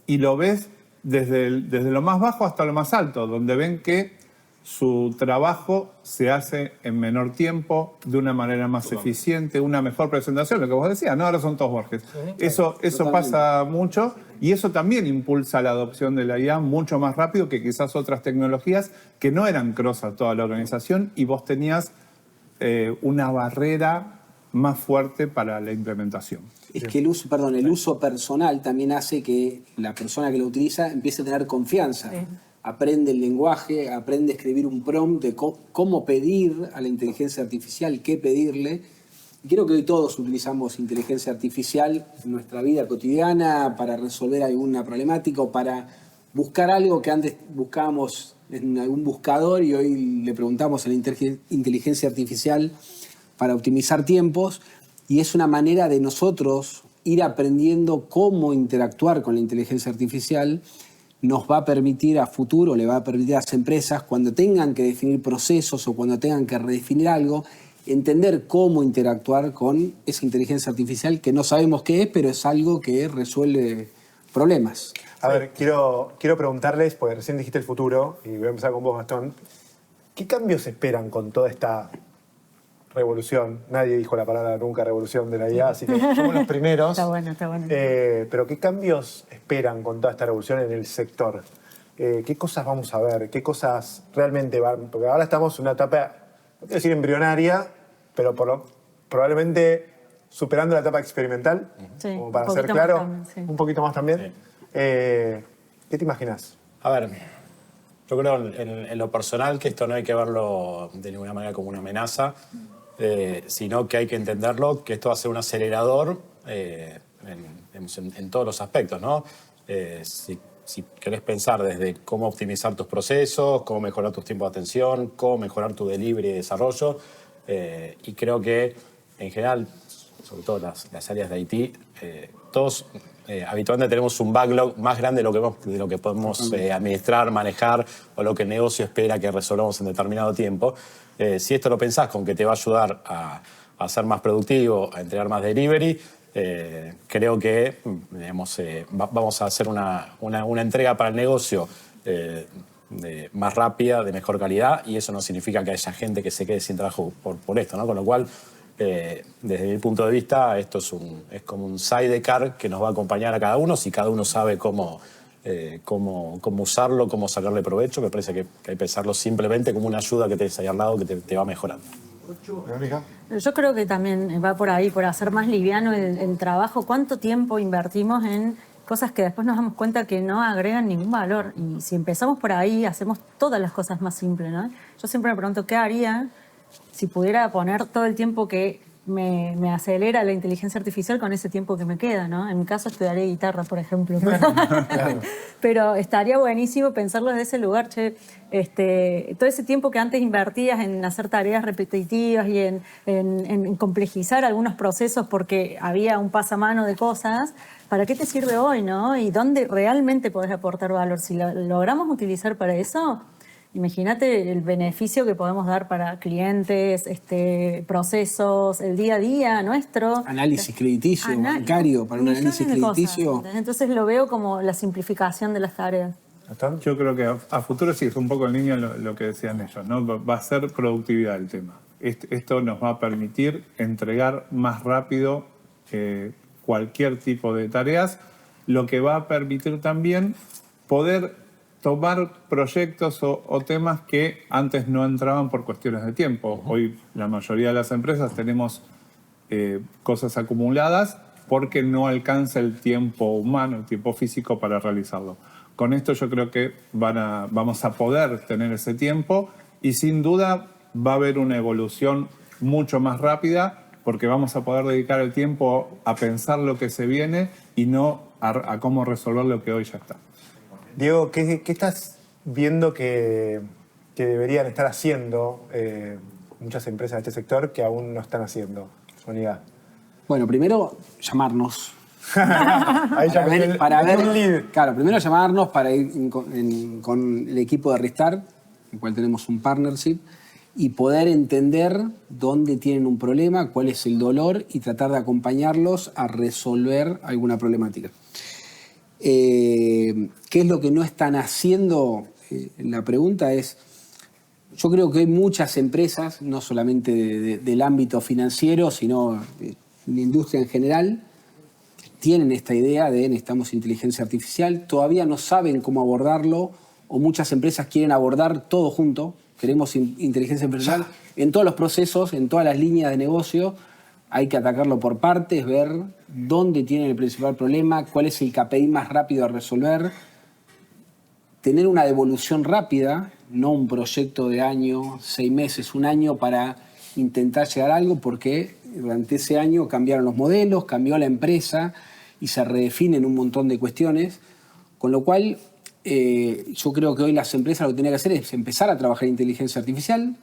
y lo ves desde lo más bajo hasta lo más alto, donde ven que su trabajo se hace en menor tiempo, de una manera más eficiente, una mejor presentación, lo que vos decías, ¿no? Ahora son todos Borges. Eso pasa mucho y eso también impulsa la adopción de la IA mucho más rápido que quizás otras tecnologías que no eran cross a toda la organización y vos tenías una barrera más fuerte para la implementación. Es que el uso personal también hace que la persona que lo utiliza empiece a tener confianza. Sí. Aprende el lenguaje, aprende a escribir un prompt de cómo pedir a la inteligencia artificial, qué pedirle. Y creo que hoy todos utilizamos inteligencia artificial en nuestra vida cotidiana para resolver alguna problemática o para buscar algo que antes buscábamos en algún buscador y hoy le preguntamos a la inteligencia artificial para optimizar tiempos, y es una manera de nosotros ir aprendiendo cómo interactuar con la inteligencia artificial. Nos va a permitir a futuro, le va a permitir a las empresas, cuando tengan que definir procesos o cuando tengan que redefinir algo, entender cómo interactuar con esa inteligencia artificial que no sabemos qué es, pero es algo que resuelve problemas. A ver, quiero preguntarles, porque recién dijiste el futuro, y voy a empezar con vos, Gastón. ¿Qué cambios esperan con toda esta revolución? Nadie dijo la palabra nunca revolución de la IA, así que somos los primeros. Está bueno. Pero ¿qué cambios esperan con toda esta revolución en el sector? ¿Qué cosas vamos a ver? ¿Qué cosas realmente van? Porque ahora estamos en una etapa, no quiero decir embrionaria, pero probablemente superando la etapa experimental, como para ser claro, un poquito más también. Sí. ¿Qué te imaginas? A ver, yo creo en lo personal que esto no hay que verlo de ninguna manera como una amenaza, sino que hay que entenderlo, que esto va a ser un acelerador en todos los aspectos, ¿no? Si querés pensar desde cómo optimizar tus procesos, cómo mejorar tus tiempos de atención, cómo mejorar tu delivery y desarrollo, y creo que en general, sobre todo las áreas de IT, todos habitualmente tenemos un backlog más grande de lo que podemos administrar, manejar o lo que el negocio espera que resolvamos en determinado tiempo. Si esto lo pensás con que te va a ayudar a ser más productivo, a entregar más delivery, creo que digamos, vamos a hacer una entrega para el negocio más rápida, de mejor calidad, y eso no significa que haya gente que se quede sin trabajo por esto, ¿no? Con lo cual, desde mi punto de vista, esto es como un sidecar que nos va a acompañar a cada uno, si cada uno sabe cómo usarlo, cómo sacarle provecho. Me parece que hay que pensarlo simplemente como una ayuda que tenés ahí al lado que te va mejorando. Yo creo que también va por ahí, por hacer más liviano el trabajo. ¿Cuánto tiempo invertimos en cosas que después nos damos cuenta que no agregan ningún valor? Y si empezamos por ahí, hacemos todas las cosas más simples, ¿no? Yo siempre me pregunto, ¿qué haría si pudiera poner todo el tiempo que me acelera la inteligencia artificial con ese tiempo que me queda, ¿no? En mi caso estudiaré guitarra, por ejemplo. Pero estaría buenísimo pensarlo desde ese lugar, che. Todo ese tiempo que antes invertías en hacer tareas repetitivas y en complejizar algunos procesos porque había un pasamano de cosas, ¿para qué te sirve hoy, no? Y dónde realmente podés aportar valor. Si lo logramos utilizar para eso, imagínate el beneficio que podemos dar para clientes, procesos, el día a día nuestro. Análisis crediticio, bancario, para un análisis crediticio. Entonces lo veo como la simplificación de las tareas. Yo creo que a futuro sí, es un poco en línea lo que decían ellos, ¿no? Va a ser productividad el tema. Esto nos va a permitir entregar más rápido cualquier tipo de tareas, lo que va a permitir también poder tomar proyectos o temas que antes no entraban por cuestiones de tiempo. Hoy la mayoría de las empresas tenemos cosas acumuladas porque no alcanza el tiempo humano, el tiempo físico para realizarlo. Con esto yo creo que vamos a poder tener ese tiempo y sin duda va a haber una evolución mucho más rápida porque vamos a poder dedicar el tiempo a pensar lo que se viene y no a cómo resolver lo que hoy ya está. Diego, ¿qué estás viendo que deberían estar haciendo muchas empresas de este sector que aún no están haciendo? Unidad. Bueno, primero llamarnos. Ahí ya para ver, un lead. claro, primero llamarnos para ir con el equipo de Restart, en el cual tenemos un partnership, y poder entender dónde tienen un problema, cuál es el dolor y tratar de acompañarlos a resolver alguna problemática. ¿Qué es lo que no están haciendo? La pregunta es, yo creo que hay muchas empresas, no solamente del ámbito financiero, sino de la industria en general, tienen esta idea de necesitamos inteligencia artificial, todavía no saben cómo abordarlo, o muchas empresas quieren abordar todo junto, queremos inteligencia artificial en todos los procesos, en todas las líneas de negocio. Hay que atacarlo por partes, ver dónde tienen el principal problema, cuál es el KPI más rápido a resolver, tener una devolución rápida, no un proyecto de año, 6 meses, un año para intentar llegar a algo, porque durante ese año cambiaron los modelos, cambió la empresa y se redefinen un montón de cuestiones, con lo cual yo creo que hoy las empresas lo que tienen que hacer es empezar a trabajar en inteligencia artificial.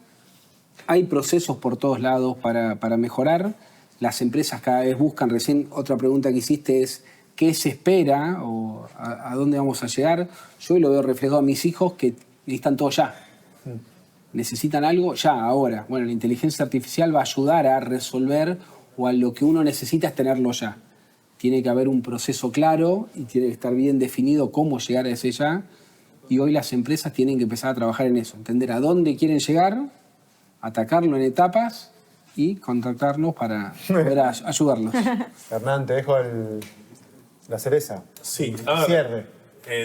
Hay procesos por todos lados para mejorar. Las empresas cada vez buscan, recién otra pregunta que hiciste es ¿qué se espera o a dónde vamos a llegar? Yo lo veo reflejado a mis hijos que necesitan todo ya. Necesitan algo ya, ahora. Bueno, la inteligencia artificial va a ayudar a resolver o a lo que uno necesita es tenerlo ya. Tiene que haber un proceso claro y tiene que estar bien definido cómo llegar a ese ya. Y hoy las empresas tienen que empezar a trabajar en eso, entender a dónde quieren llegar, atacarlo en etapas y contactarnos para poder ayudarlos. Hernán, te dejo la cereza. Sí, Cierre.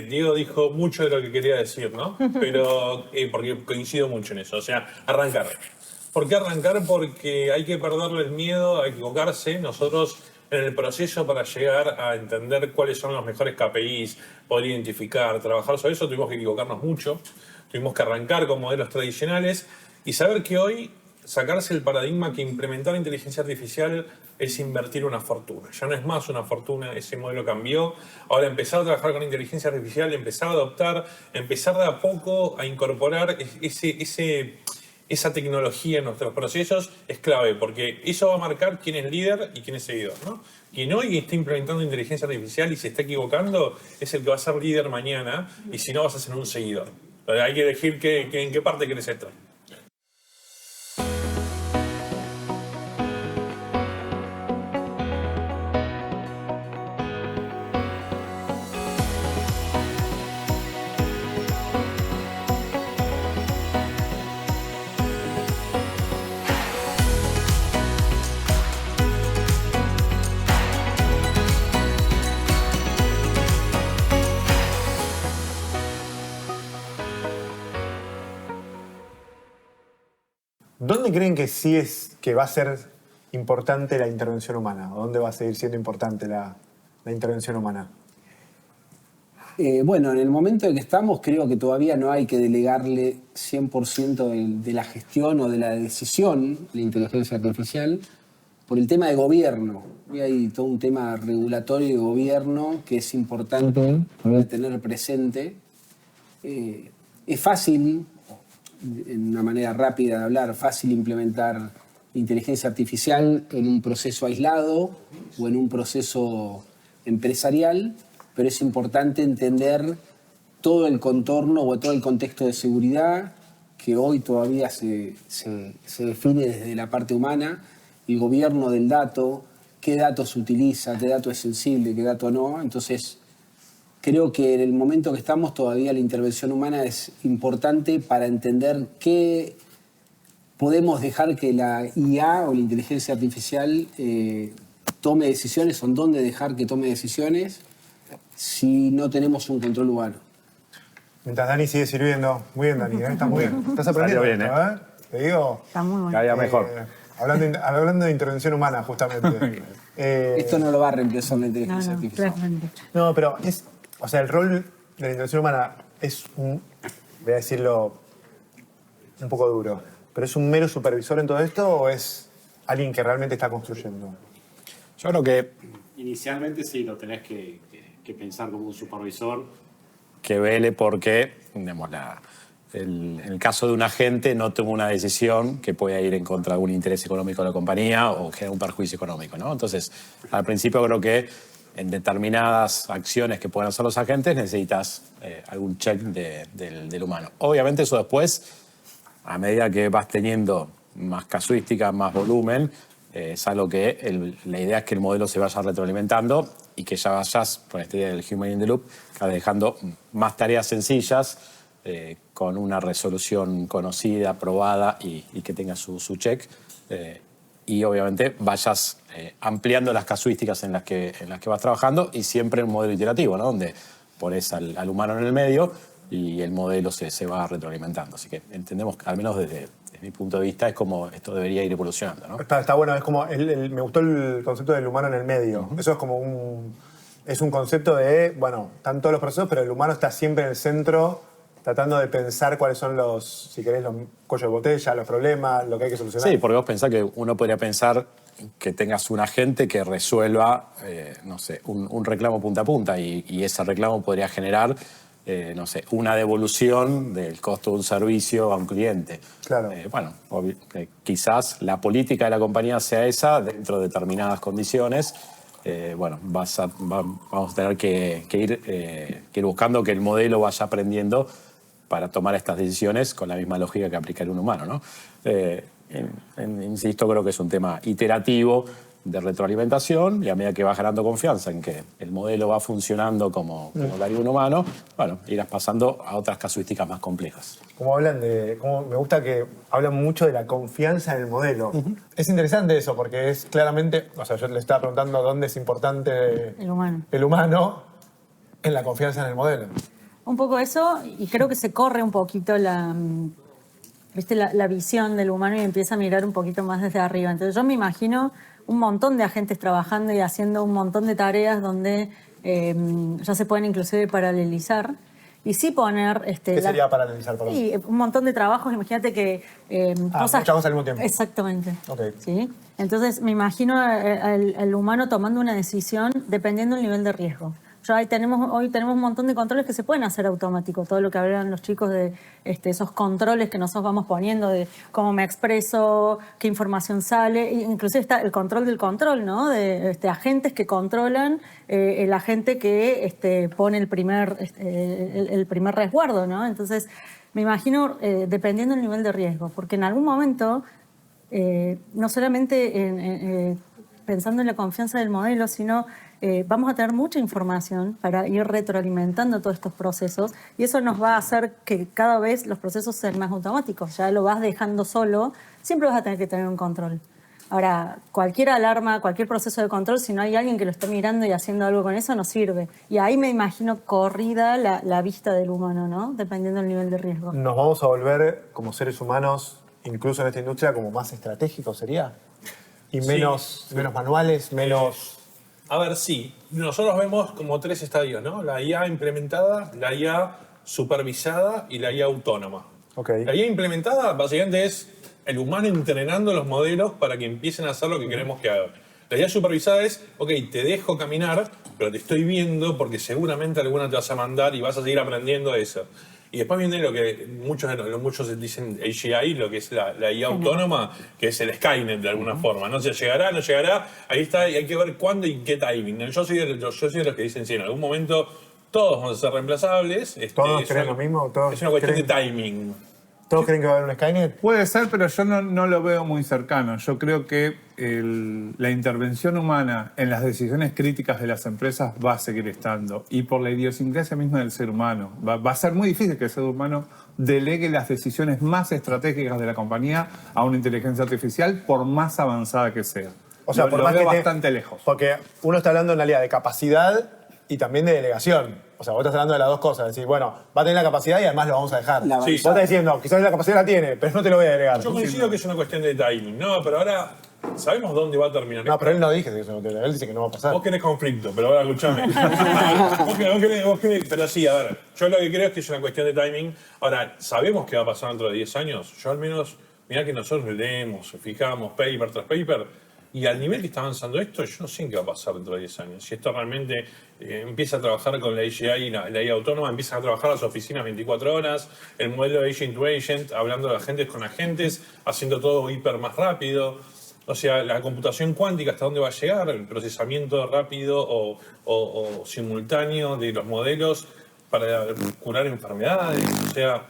Diego dijo mucho de lo que quería decir, ¿no? Pero porque coincido mucho en eso. O sea, arrancar. ¿Por qué arrancar? Porque hay que perderle el miedo a equivocarse. Nosotros, en el proceso para llegar a entender cuáles son los mejores KPIs, poder identificar, trabajar sobre eso, tuvimos que equivocarnos mucho. Tuvimos que arrancar con modelos tradicionales y saber que hoy sacarse el paradigma que implementar inteligencia artificial es invertir una fortuna. Ya no es más una fortuna, ese modelo cambió. Ahora empezar a trabajar con inteligencia artificial, empezar a adoptar, empezar de a poco a incorporar esa tecnología en nuestros procesos es clave, porque eso va a marcar quién es líder y quién es seguidor, ¿no? Quien hoy está implementando inteligencia artificial y se está equivocando es el que va a ser líder mañana, y si no vas a ser un seguidor. Hay que elegir en qué parte querés estar. ¿Dónde creen que sí es que va a ser importante la intervención humana? ¿O dónde va a seguir siendo importante la intervención humana? Bueno, en el momento en que estamos, creo que todavía no hay que delegarle 100% de la gestión o de la decisión a la inteligencia artificial por el tema de gobierno. Y hay todo un tema regulatorio de gobierno que es importante tener presente. Es fácil, en una manera rápida de hablar, fácil implementar inteligencia artificial en un proceso aislado o en un proceso empresarial, pero es importante entender todo el contorno o todo el contexto de seguridad que hoy todavía se define desde la parte humana, el gobierno del dato, qué datos se utiliza, qué dato es sensible, qué dato no. Entonces, creo que en el momento que estamos todavía la intervención humana es importante para entender qué podemos dejar que la IA o la inteligencia artificial tome decisiones o en dónde dejar que tome decisiones si no tenemos un control humano. Mientras Dani sigue sirviendo. Muy bien, Dani, está muy bien. Estás aprendiendo. Salió bien, esto, Te digo. Está muy bueno. Cada día mejor. Hablando de intervención humana, justamente. Esto no lo va a reemplazar la inteligencia No, artificial. claramente. No, pero o sea, el rol de la intervención humana es voy a decirlo un poco duro, pero ¿es un mero supervisor en todo esto o es alguien que realmente está construyendo? Yo creo que Inicialmente sí, lo tenés que pensar como un supervisor. que vele porque, digamos, en el caso de un agente no toma una decisión que pueda ir en contra de algún interés económico de la compañía o genera un perjuicio económico, ¿no? Entonces, al principio creo que en determinadas acciones que puedan hacer los agentes necesitas algún check del humano. Obviamente eso después, a medida que vas teniendo más casuística, más volumen, es algo que la idea es que el modelo se vaya retroalimentando y que ya vayas, por esta idea del Human in the Loop, cada vez dejando más tareas sencillas con una resolución conocida, probada y que tenga su check. Y obviamente vayas ampliando las casuísticas en las que vas trabajando y siempre en un modelo iterativo, ¿no? Donde pones al humano en el medio y el modelo se va retroalimentando. Así que entendemos, al menos desde mi punto de vista, es como esto debería ir evolucionando, ¿no? Está bueno, es como me gustó el concepto del humano en el medio. Eso es como es un concepto de, bueno, están todos los procesos, pero el humano está siempre en el centro, tratando de pensar cuáles son los, si querés, los cuellos de botella, los problemas, lo que hay que solucionar. Sí, porque vos pensás que uno podría pensar que tengas un agente que resuelva, no sé, un reclamo punta a punta y ese reclamo podría generar, no sé, una devolución del costo de un servicio a un cliente. Claro. Bueno, quizás la política de la compañía sea esa dentro de determinadas condiciones. Bueno, vamos a tener que ir buscando que el modelo vaya aprendiendo para tomar estas decisiones con la misma lógica que aplicaría un humano, ¿no? Insisto, creo que es un tema iterativo de retroalimentación y a medida que vas ganando confianza en que el modelo va funcionando como lo haría un humano, bueno, irás pasando a otras casuísticas más complejas. Me gusta que hablan mucho de la confianza en el modelo. Es interesante eso porque es claramente, o sea, yo le estaba preguntando dónde es importante El humano. el humano en la confianza en el modelo. Un poco eso, y creo que se corre un poquito la visión del humano y empieza a mirar un poquito más desde arriba. Entonces yo me imagino un montón de agentes trabajando y haciendo un montón de tareas donde ya se pueden inclusive paralelizar. Y sí poner... ¿Qué sería paralelizar? Perdón? Sí, un montón de trabajos. Imagínate que... muchas cosas al mismo tiempo. Exactamente. Okay. ¿Sí? Entonces me imagino al humano tomando una decisión dependiendo del nivel de riesgo. Hoy tenemos un montón de controles que se pueden hacer automáticos. Todo lo que hablaban los chicos de esos controles que nosotros vamos poniendo de cómo me expreso, qué información sale. Inclusive está el control del control, ¿no? De agentes que controlan el agente que pone el primer resguardo, ¿no? Entonces, me imagino, dependiendo del nivel de riesgo, porque en algún momento, no solamente pensando en la confianza del modelo, sino vamos a tener mucha información para ir retroalimentando todos estos procesos y eso nos va a hacer que cada vez los procesos sean más automáticos. Ya lo vas dejando solo, siempre vas a tener que tener un control. Ahora, cualquier alarma, cualquier proceso de control, si no hay alguien que lo esté mirando y haciendo algo con eso, no sirve. Y ahí me imagino corrida la vista del humano, ¿no? Dependiendo del nivel de riesgo. ¿Nos vamos a volver como seres humanos, incluso en esta industria, como más estratégicos sería? Y menos manuales, menos... A ver, sí. Nosotros vemos como 3 estadios, ¿no? La IA implementada, la IA supervisada y la IA autónoma. Okay. La IA implementada básicamente es el humano entrenando los modelos para que empiecen a hacer lo que queremos que hagan. La IA supervisada es, ok, te dejo caminar, pero te estoy viendo porque seguramente alguna te vas a mandar y vas a seguir aprendiendo eso. Y después viene lo que muchos dicen AGI, lo que es la IA autónoma, que es el Skynet de alguna forma. No sé, llegará, no llegará, ahí está, y hay que ver cuándo y qué timing. Yo soy de los que dicen, sí, en algún momento todos vamos a ser reemplazables. ¿Todos creen lo mismo? Es una cuestión de timing. ¿Todos creen que va a haber un Skynet? Puede ser, pero yo no lo veo muy cercano. Yo creo que la intervención humana en las decisiones críticas de las empresas va a seguir estando. Y por la idiosincrasia misma del ser humano. Va a ser muy difícil que el ser humano delegue las decisiones más estratégicas de la compañía a una inteligencia artificial, por más avanzada que sea. O sea, por más veo que bastante lejos. Porque uno está hablando en realidad de capacidad y también de delegación. O sea, vos estás hablando de las dos cosas. Es decir, bueno, va a tener la capacidad y además lo vamos a dejar. La Sí. Vos estás diciendo, quizás la capacidad la tiene, pero no te lo voy a delegar. Yo coincido que es una cuestión de timing. No, pero ahora sabemos dónde va a terminar. No, pero él no dice que eso no te lo él dice que no va a pasar. Vos querés conflicto, pero ahora escuchame. vos querés, pero sí, a ver, yo lo que creo es que es una cuestión de timing. Ahora, ¿sabemos qué va a pasar dentro de 10 años? Yo al menos, mirá que nosotros leemos, fijamos paper tras paper, y al nivel que está avanzando esto, yo no sé qué va a pasar dentro de 10 años. Si esto realmente empieza a trabajar con la AGI y la IA autónoma, empiezan a trabajar las oficinas 24 horas, el modelo de agent to agent, hablando de agentes con agentes, haciendo todo hiper más rápido. O sea, la computación cuántica, ¿hasta dónde va a llegar? El procesamiento rápido o simultáneo de los modelos para curar enfermedades. O sea,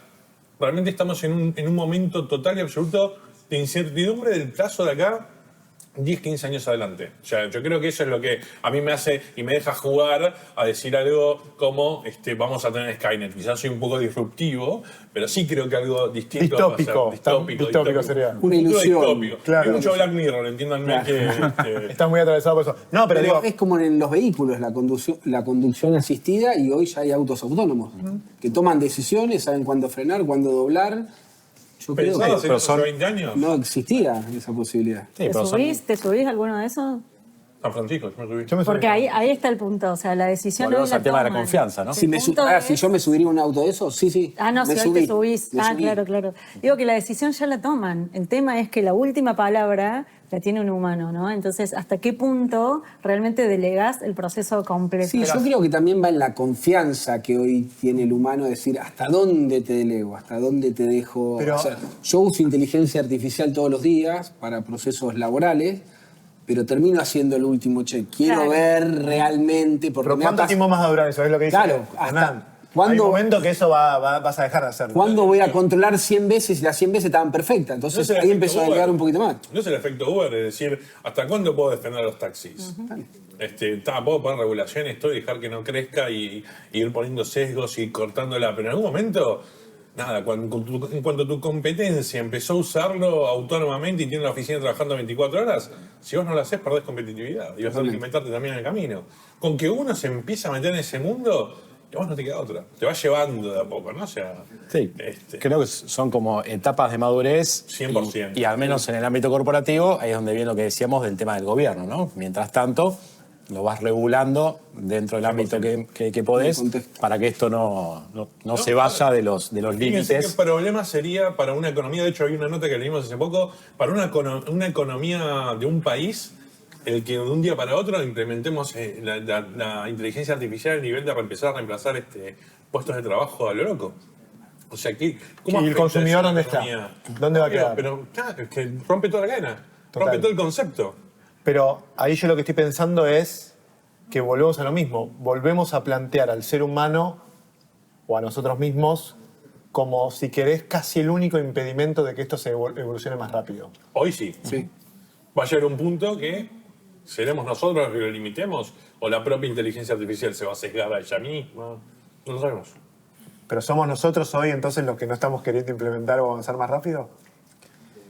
realmente estamos en un momento total y absoluto de incertidumbre del plazo de acá 10, 15 años adelante. O sea, yo creo que eso es lo que a mí me hace y me deja jugar a decir algo como vamos a tener Skynet. Quizás soy un poco disruptivo, pero sí creo que algo distinto Distópico. va a ser. Distópico sería. Una ilusión. Distópico. Claro. Hay mucho Black Mirror, entiéndanme que... Está muy atravesado por eso. No, pero digo, Es como en los vehículos, la conducción asistida, y hoy ya hay autos autónomos que toman decisiones, saben cuándo frenar, cuándo doblar. Yo creo ¿Pensados en que eso hace 20 años? no existía esa posibilidad. Sí, ¿Te pero subís? ¿Te subís a alguno de esos? San Francisco, yo me subí. yo me Porque subí. ahí está el punto, o sea, la decisión volvemos hoy la al tema de la toman. confianza, ¿no? Si, El punto si es- yo me subiría a un auto de esos, sí. Ah, no, me si hoy subí, te subís. me Ah, subí. claro. Digo que la decisión ya la toman. El tema es que la última palabra la tiene un humano, ¿no? Entonces, ¿hasta qué punto realmente delegás el proceso completo? Sí, yo creo que también va en la confianza que hoy tiene el humano, decir hasta dónde te delego, hasta dónde te dejo Pero- hacer. Yo uso inteligencia artificial todos los días para procesos laborales, pero termino haciendo el último check. Quiero Claro. ver realmente, porque Pero me ha ¿cuánto pas- tiempo más va a durar eso? Es lo que dice Claro, hasta- Hernán. ¿cuándo- Hay un momento que eso vas a dejar de hacerlo. ¿Cuándo voy a controlar 100 veces y las 100 veces estaban perfectas? No Entonces es el ahí efecto empezó a Uber. delegar un poquito más. No es el efecto Uber, es decir, ¿hasta cuándo puedo defender a los taxis? Puedo poner regulaciones, todo y dejar que no crezca y ir poniendo sesgos y cortándola, pero en algún momento, nada, en cuanto tu competencia empezó a usarlo autónomamente y tiene una oficina trabajando 24 horas, si vos no lo haces, perdés competitividad y vas a tener que meterte también en el camino. Con que uno se empieza a meter en ese mundo, y a vos no te queda otra. Te va llevando de a poco, ¿no? O sea, Sí, creo que son como etapas de madurez. 100%. Y al menos en el ámbito corporativo, ahí es donde viene lo que decíamos del tema del gobierno, ¿no? Mientras tanto, lo vas regulando dentro del ámbito que podés El contexto. para que esto no se vaya de los fíjense límites. qué problema sería para una economía, de hecho hay una nota que leímos hace poco, para una economía de un país, el que de un día para otro implementemos la inteligencia artificial al nivel de empezar a reemplazar puestos de trabajo a lo loco. O sea, ¿cómo ¿Y el afecta consumidor eso a la dónde está? economía? ¿Dónde va a quedar? Pero claro, es que rompe toda la cadena, Total. rompe todo el concepto. Pero ahí yo lo que estoy pensando es que volvemos a lo mismo. Volvemos a plantear al ser humano o a nosotros mismos como, si querés, casi el único impedimento de que esto se evolucione más rápido. Hoy sí. Va a llegar un punto que seremos nosotros los que lo limitemos o la propia inteligencia artificial se va a sesgar a ella misma. No lo sabemos. ¿Pero somos nosotros hoy entonces los que no estamos queriendo implementar o avanzar más rápido?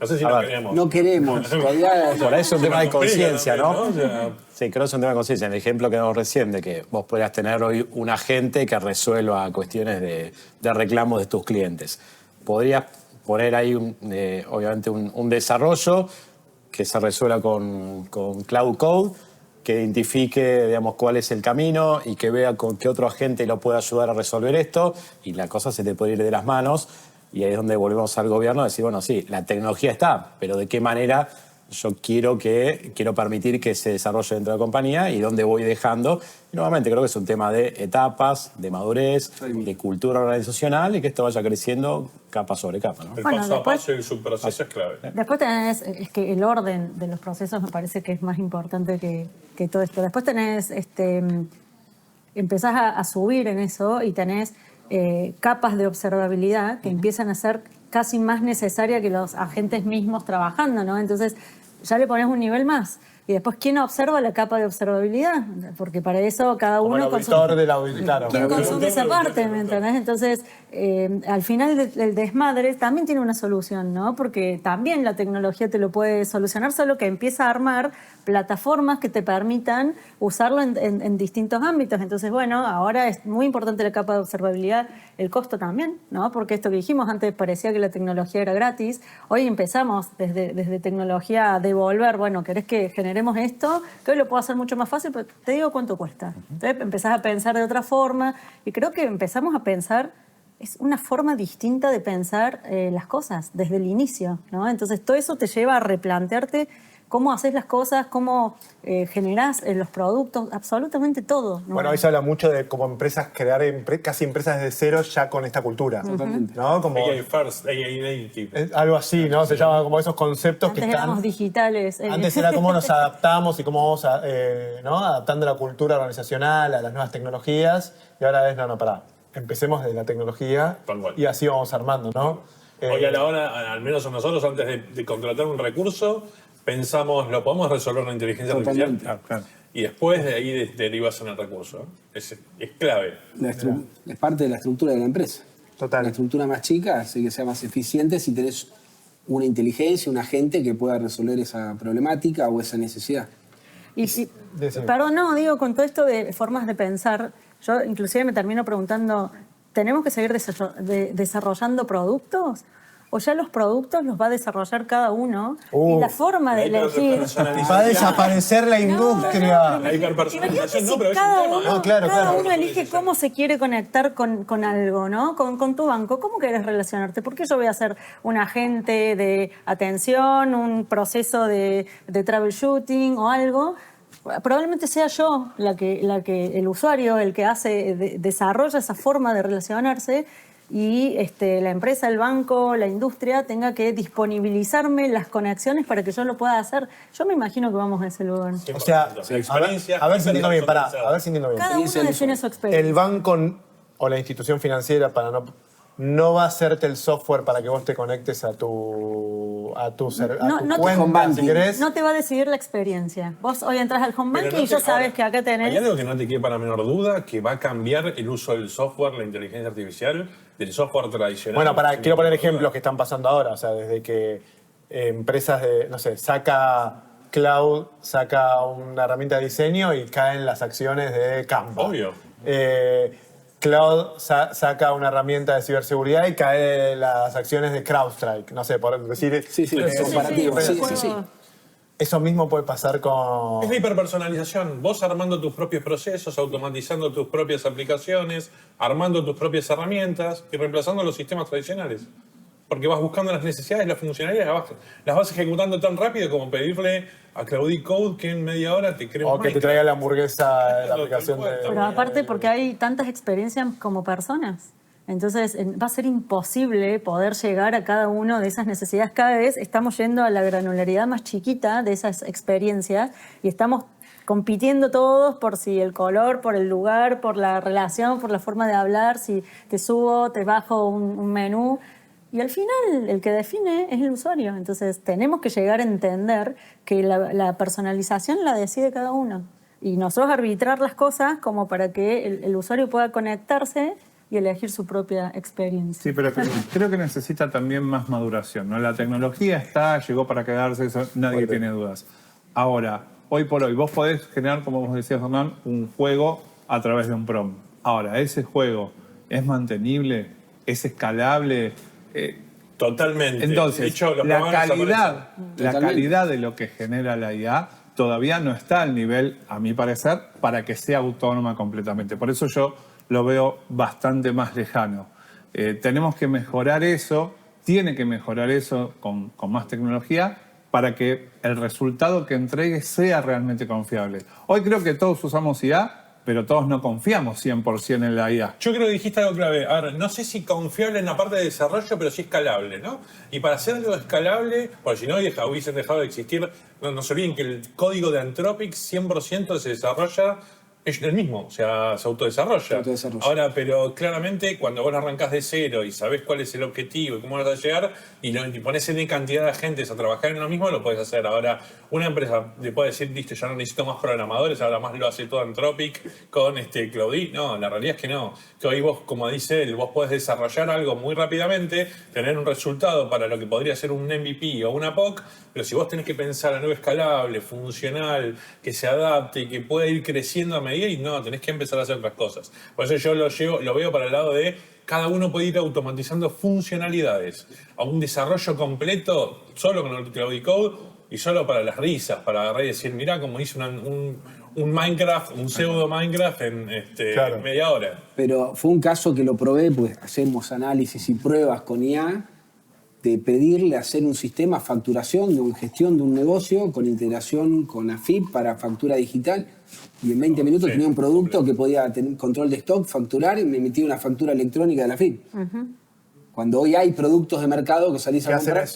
No sé si A lo ver, queremos. No queremos. Todavía Por ahí es un tema de conciencia, ¿no? O sea, Sí, creo que es un tema de conciencia. En el ejemplo que damos recién, de que vos podrías tener hoy un agente que resuelva cuestiones de reclamos de tus clientes. Podrías poner ahí, obviamente, un desarrollo que se resuelva con Cloud Code, que identifique, digamos, cuál es el camino y que vea con qué otro agente lo puede ayudar a resolver esto, y la cosa se te puede ir de las manos. Y ahí es donde volvemos al gobierno a decir, bueno, sí, la tecnología está, pero ¿de qué manera yo quiero permitir que se desarrolle dentro de la compañía y dónde voy dejando? Y nuevamente creo que es un tema de etapas, de madurez, de cultura organizacional, y que esto vaya creciendo capa sobre capa, ¿no? el Bueno, paso a después- paso y el subproceso es clave. Después tenés, es que el orden de los procesos me parece que es más importante que todo esto. Después tenés, empezás a subir en eso y tenés capas de observabilidad que empiezan a ser casi más necesarias que los agentes mismos trabajando, ¿no? Entonces ya le pones un nivel más. Y después, ¿quién observa la capa de observabilidad? Porque para eso cada Como el uno auditor del auditor, claro. ¿Quién consume esa parte? ¿Me entendés? Entonces, al final del desmadre también tiene una solución, ¿no? Porque también la tecnología te lo puede solucionar, solo que empieza a armar plataformas que te permitan usarlo en distintos ámbitos. Entonces, bueno, ahora es muy importante la capa de observabilidad, el costo también, ¿no? Porque esto que dijimos antes parecía que la tecnología era gratis. Hoy empezamos desde tecnología a devolver, bueno, ¿querés que generemos esto? Que hoy lo puedo hacer mucho más fácil, pero te digo cuánto cuesta. Entonces empezás a pensar de otra forma y creo que empezamos a pensar, es una forma distinta de pensar las cosas desde el inicio, ¿no? Entonces todo eso te lleva a replantearte cómo haces las cosas, cómo generás los productos, absolutamente todo, ¿no? Bueno, hoy se habla mucho de como empresas crear casi empresas desde cero ya con esta cultura. Totalmente. ¿No? Como, AI first, AI native. algo así, ¿no? Se llama como esos conceptos Antes que éramos están... digitales. Antes era cómo nos adaptamos y cómo vamos ¿no? adaptando la cultura organizacional a las nuevas tecnologías. Y ahora es, no, pará. Empecemos desde la tecnología Tal cual. y así vamos armando, ¿no? Hoy a la hora, al menos nosotros, antes de contratar un recurso, pensamos, ¿lo podemos resolver con inteligencia artificial? Totalmente. Claro. Y después de ahí derivas en el recurso. Es clave. Es parte de la estructura de la empresa. Total. La estructura más chica hace que sea más eficiente si tenés una inteligencia, un agente que pueda resolver esa problemática o esa necesidad. Y si, Decime. perdón, no, digo, con todo esto de formas de pensar, yo inclusive me termino preguntando, ¿tenemos que seguir desarrollando productos? ¿O ya los productos los va a desarrollar cada uno? Y la forma de elegir... Va a desaparecer la industria. La hiperpersonalización, Imagínate no, si pero es cada un tema. uno, No, claro, cada claro. uno elige cómo se quiere conectar con algo, ¿no? Con tu banco. ¿Cómo querés relacionarte? ¿Por qué yo voy a ser un agente de atención, un proceso de troubleshooting o algo? Probablemente sea yo la que el usuario, el que desarrolla esa forma de relacionarse, y la empresa, el banco, la industria tenga que disponibilizarme las conexiones para que yo lo pueda hacer. Yo me imagino que vamos a ese lugar. O sea, La experiencia a ver si entiendo bien, pará, personalizada. a ver si entiendo bien. Cada uno define su experiencia. El banco o la institución financiera no va a hacerte el software para que vos te conectes a tu No te- cuenta, si querés. No te va a decidir la experiencia. Vos hoy entras al home Pero banking no y ya te- sabes ahora, que acá tenés... Hay algo que no te quede para menor duda, que va a cambiar el uso del software, la inteligencia artificial, del software tradicional. Bueno, Sin quiero poner ninguna ejemplos duda. que están pasando ahora. O sea, desde que empresas no sé, saca Cloud, saca una herramienta de diseño y caen las acciones de Canva. Obvio. Cloud saca una herramienta de ciberseguridad y caen las acciones de CrowdStrike. No sé, por decir... Sí, es comparativo. Sí. Eso mismo puede pasar con... Es la hiperpersonalización. Vos armando tus propios procesos, automatizando tus propias aplicaciones, armando tus propias herramientas y reemplazando los sistemas tradicionales. porque vas buscando las necesidades, las funcionalidades, las vas ejecutando tan rápido como pedirle a Claudie Code que en media hora te cree un O que te Minecraft. traiga la hamburguesa de la Tal aplicación cual, de... tal Pero aparte porque hay tantas experiencias como personas. Entonces va a ser imposible poder llegar a cada una de esas necesidades. Cada vez estamos yendo a la granularidad más chiquita de esas experiencias y estamos compitiendo todos por si el color, por el lugar, por la relación, por la forma de hablar, si te subo, te bajo un menú. Y al final el que define es el usuario. Entonces tenemos que llegar a entender que la personalización la decide cada uno. Y nosotros arbitrar las cosas como para que el usuario pueda conectarse y elegir su propia experiencia. Sí, pero creo que necesita también más maduración, ¿no? La tecnología está, llegó para quedarse, eso nadie tiene dudas. Ahora, hoy por hoy, vos podés generar, como vos decías, Hernán, un juego a través de un prompt. Ahora, ¿ese juego es mantenible? ¿Es escalable? Totalmente. Entonces, De hecho, los la programas calidad de lo que genera la IA todavía no está al nivel, a mi parecer, para que sea autónoma completamente. Por eso yo lo veo bastante más lejano. Tenemos que mejorar eso, tiene que mejorar eso con más tecnología para que el resultado que entregue sea realmente confiable. Hoy creo que todos usamos IA, pero todos no confiamos 100% en la IA. Yo creo que dijiste algo clave. A ver, no sé si confiable en la parte de desarrollo, pero sí escalable, ¿no? Y para hacer algo escalable, porque si no hubiesen dejado de existir, no se olviden que el código de Anthropic 100% se desarrolla es el mismo, o sea, se autodesarrolla. Ahora, pero claramente cuando vos arrancás de cero y sabés cuál es el objetivo y cómo vas a llegar y pones en cantidad de agentes a trabajar en lo mismo, lo podés hacer. Ahora, una empresa le puede decir, listo, ya no necesito más programadores, ahora más lo hace todo Anthropic con Claudie. No, la realidad es que no. Que hoy vos, como dice él, vos podés desarrollar algo muy rápidamente, tener un resultado para lo que podría ser un MVP o una POC, pero si vos tenés que pensar a nuevo escalable, funcional, que se adapte y que pueda ir creciendo a medida, y no, tenés que empezar a hacer otras cosas. Por eso yo lo veo para el lado de cada uno puede ir automatizando funcionalidades. A un desarrollo completo solo con el Claudie Code y solo para las risas, para agarrar y decir, mirá cómo hice un Minecraft, un pseudo Minecraft en media hora. Pero fue un caso que lo probé, pues hacemos análisis y pruebas con IA, de pedirle hacer un sistema de facturación, de gestión de un negocio con integración con AFIP para factura digital. Y en 20 minutos tenía un producto que podía tener control de stock, facturar y me emitía una factura electrónica de la AFIP. Cuando hoy hay productos de mercado que salís a comprar,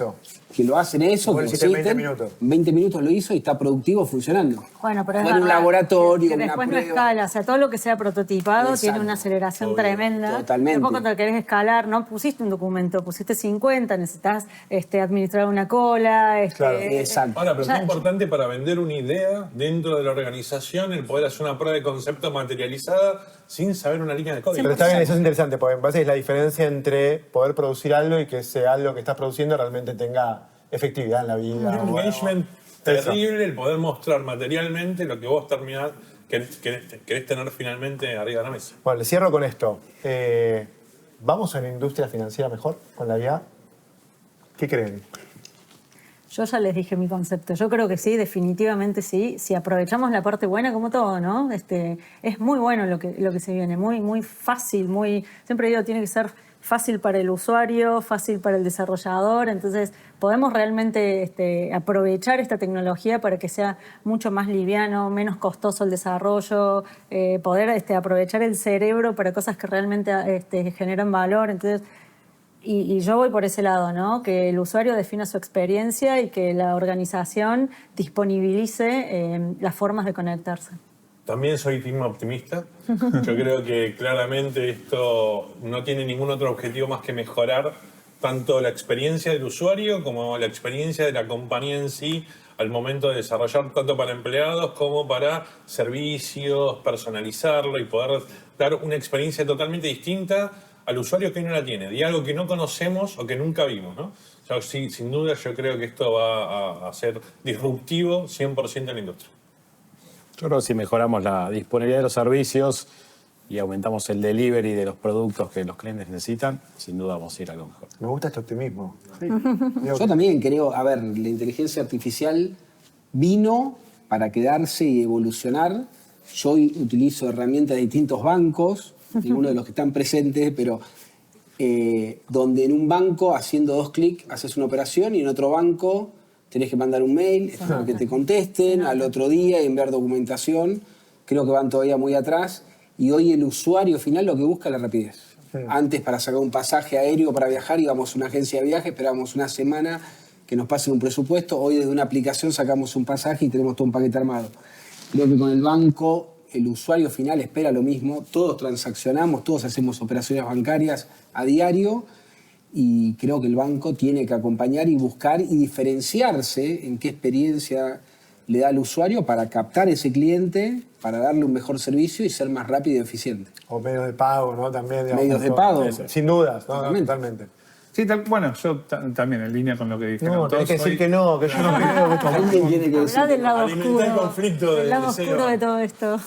que lo hacen eso, que lo hiciste en 20 existen, minutos. en 20 minutos lo hizo y está productivo funcionando. Bueno, pero es Fue en un verdad laboratorio, que una después no prueba. escala, o sea, todo lo que sea prototipado Exacto. tiene una aceleración tremenda. Totalmente. Después cuando querés escalar, no pusiste un documento, pusiste 50, necesitas administrar una cola. Exacto. Ahora, pero es muy importante para vender una idea dentro de la organización el poder hacer una prueba de concepto materializada sin saber una línea de código. Pero está bien, eso es interesante, porque me parece que es la diferencia entre poder producir algo y que ese algo que estás produciendo realmente tenga efectividad en la vida. Un engagement terrible el poder mostrar materialmente lo que vos querés tener finalmente arriba de la mesa. Bueno, le cierro con esto. ¿Vamos a una industria financiera mejor con la IA? ¿Qué creen? Yo ya les dije mi concepto. Yo creo que sí, definitivamente sí. Si aprovechamos la parte buena, como todo, ¿no? Es muy bueno lo que se viene, muy fácil, siempre digo, tiene que ser fácil para el usuario, fácil para el desarrollador. Entonces, podemos realmente aprovechar esta tecnología para que sea mucho más liviano, menos costoso el desarrollo, poder aprovechar el cerebro para cosas que realmente generan valor. Entonces, y yo voy por ese lado, ¿no? Que el usuario defina su experiencia y que la organización disponibilice las formas de conectarse. También soy team optimista. Yo creo que claramente esto no tiene ningún otro objetivo más que mejorar tanto la experiencia del usuario como la experiencia de la compañía en sí al momento de desarrollar tanto para empleados como para servicios, personalizarlo y poder dar una experiencia totalmente distinta al usuario que hoy no la tiene, de algo que no conocemos o que nunca vimos, ¿no? O sea, sí, sin duda yo creo que esto va a ser disruptivo 100% en la industria. Yo creo que si mejoramos la disponibilidad de los servicios y aumentamos el delivery de los productos que los clientes necesitan, sin duda vamos a ir a algo mejor. Me gusta este optimismo. Yo también creo, a ver, la inteligencia artificial vino para quedarse y evolucionar. Yo hoy utilizo herramientas de distintos bancos, ninguno de los que están presentes, pero donde en un banco, haciendo 2 clics, haces una operación y en otro banco tenés que mandar un mail, esperar que te contesten, al otro día y enviar documentación. Creo que van todavía muy atrás. Y hoy el usuario final lo que busca es la rapidez. Antes, para sacar un pasaje aéreo para viajar, íbamos a una agencia de viaje, esperábamos una semana que nos pasen un presupuesto. Hoy desde una aplicación sacamos un pasaje y tenemos todo un paquete armado. Creo que con el banco el usuario final espera lo mismo. Todos transaccionamos, todos hacemos operaciones bancarias a diario y creo que el banco tiene que acompañar y buscar y diferenciarse en qué experiencia le da al usuario para captar ese cliente, para darle un mejor servicio y ser más rápido y eficiente. O medios de pago, ¿no? También, digamos, Medios de pago. Sin dudas, ¿no? Totalmente. Totalmente. Sí, bueno, yo también, en línea con lo que dije. No, tenés que decir que no, que yo no creo que esto Alguien tiene que decir. Habla del lado Alimentar oscuro. el conflicto del del lado deseo. oscuro de todo esto.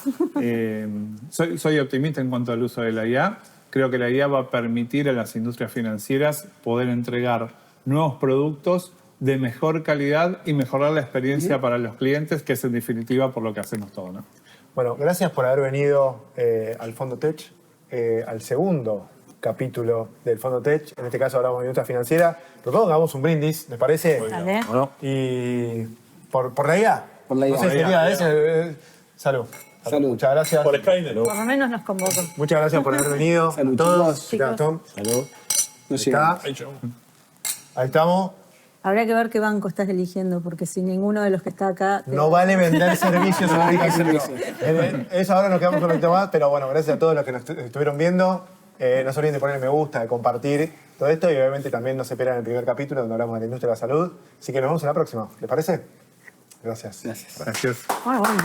Soy optimista en cuanto al uso de la IA. Creo que la IA va a permitir a las industrias financieras poder entregar nuevos productos de mejor calidad y mejorar la experiencia para los clientes, que es en definitiva por lo que hacemos todo, ¿no? Bueno, gracias por haber venido al Fondo Tech, al segundo capítulo del Fondo Tech. En este caso hablamos de industria financiera. Propongo que hagamos un brindis, ¿les parece? Dale. Bueno, Y por la IA. Por la IA. No sé, sería ese. Salud. Salud. Muchas gracias. Por Skynet. Por lo menos nos convocan. Muchas gracias por haber venido. Salud, a todos. chicos. Gracias, Tom. salud. No Ahí llegamos. está. Ahí, chau. Ahí estamos. Habría que ver qué banco estás eligiendo, porque si ninguno de los que está acá... No vale vender servicios en este capítulo. servicio. Eso ahora nos quedamos con el tema, pero bueno, gracias a todos los que nos estuvieron viendo. No se olviden de poner me gusta, de compartir todo esto y obviamente también nos esperan el primer capítulo donde hablamos de la industria de la salud. Así que nos vemos en la próxima. ¿Les parece? Gracias. Gracias. Gracias. Muy bueno.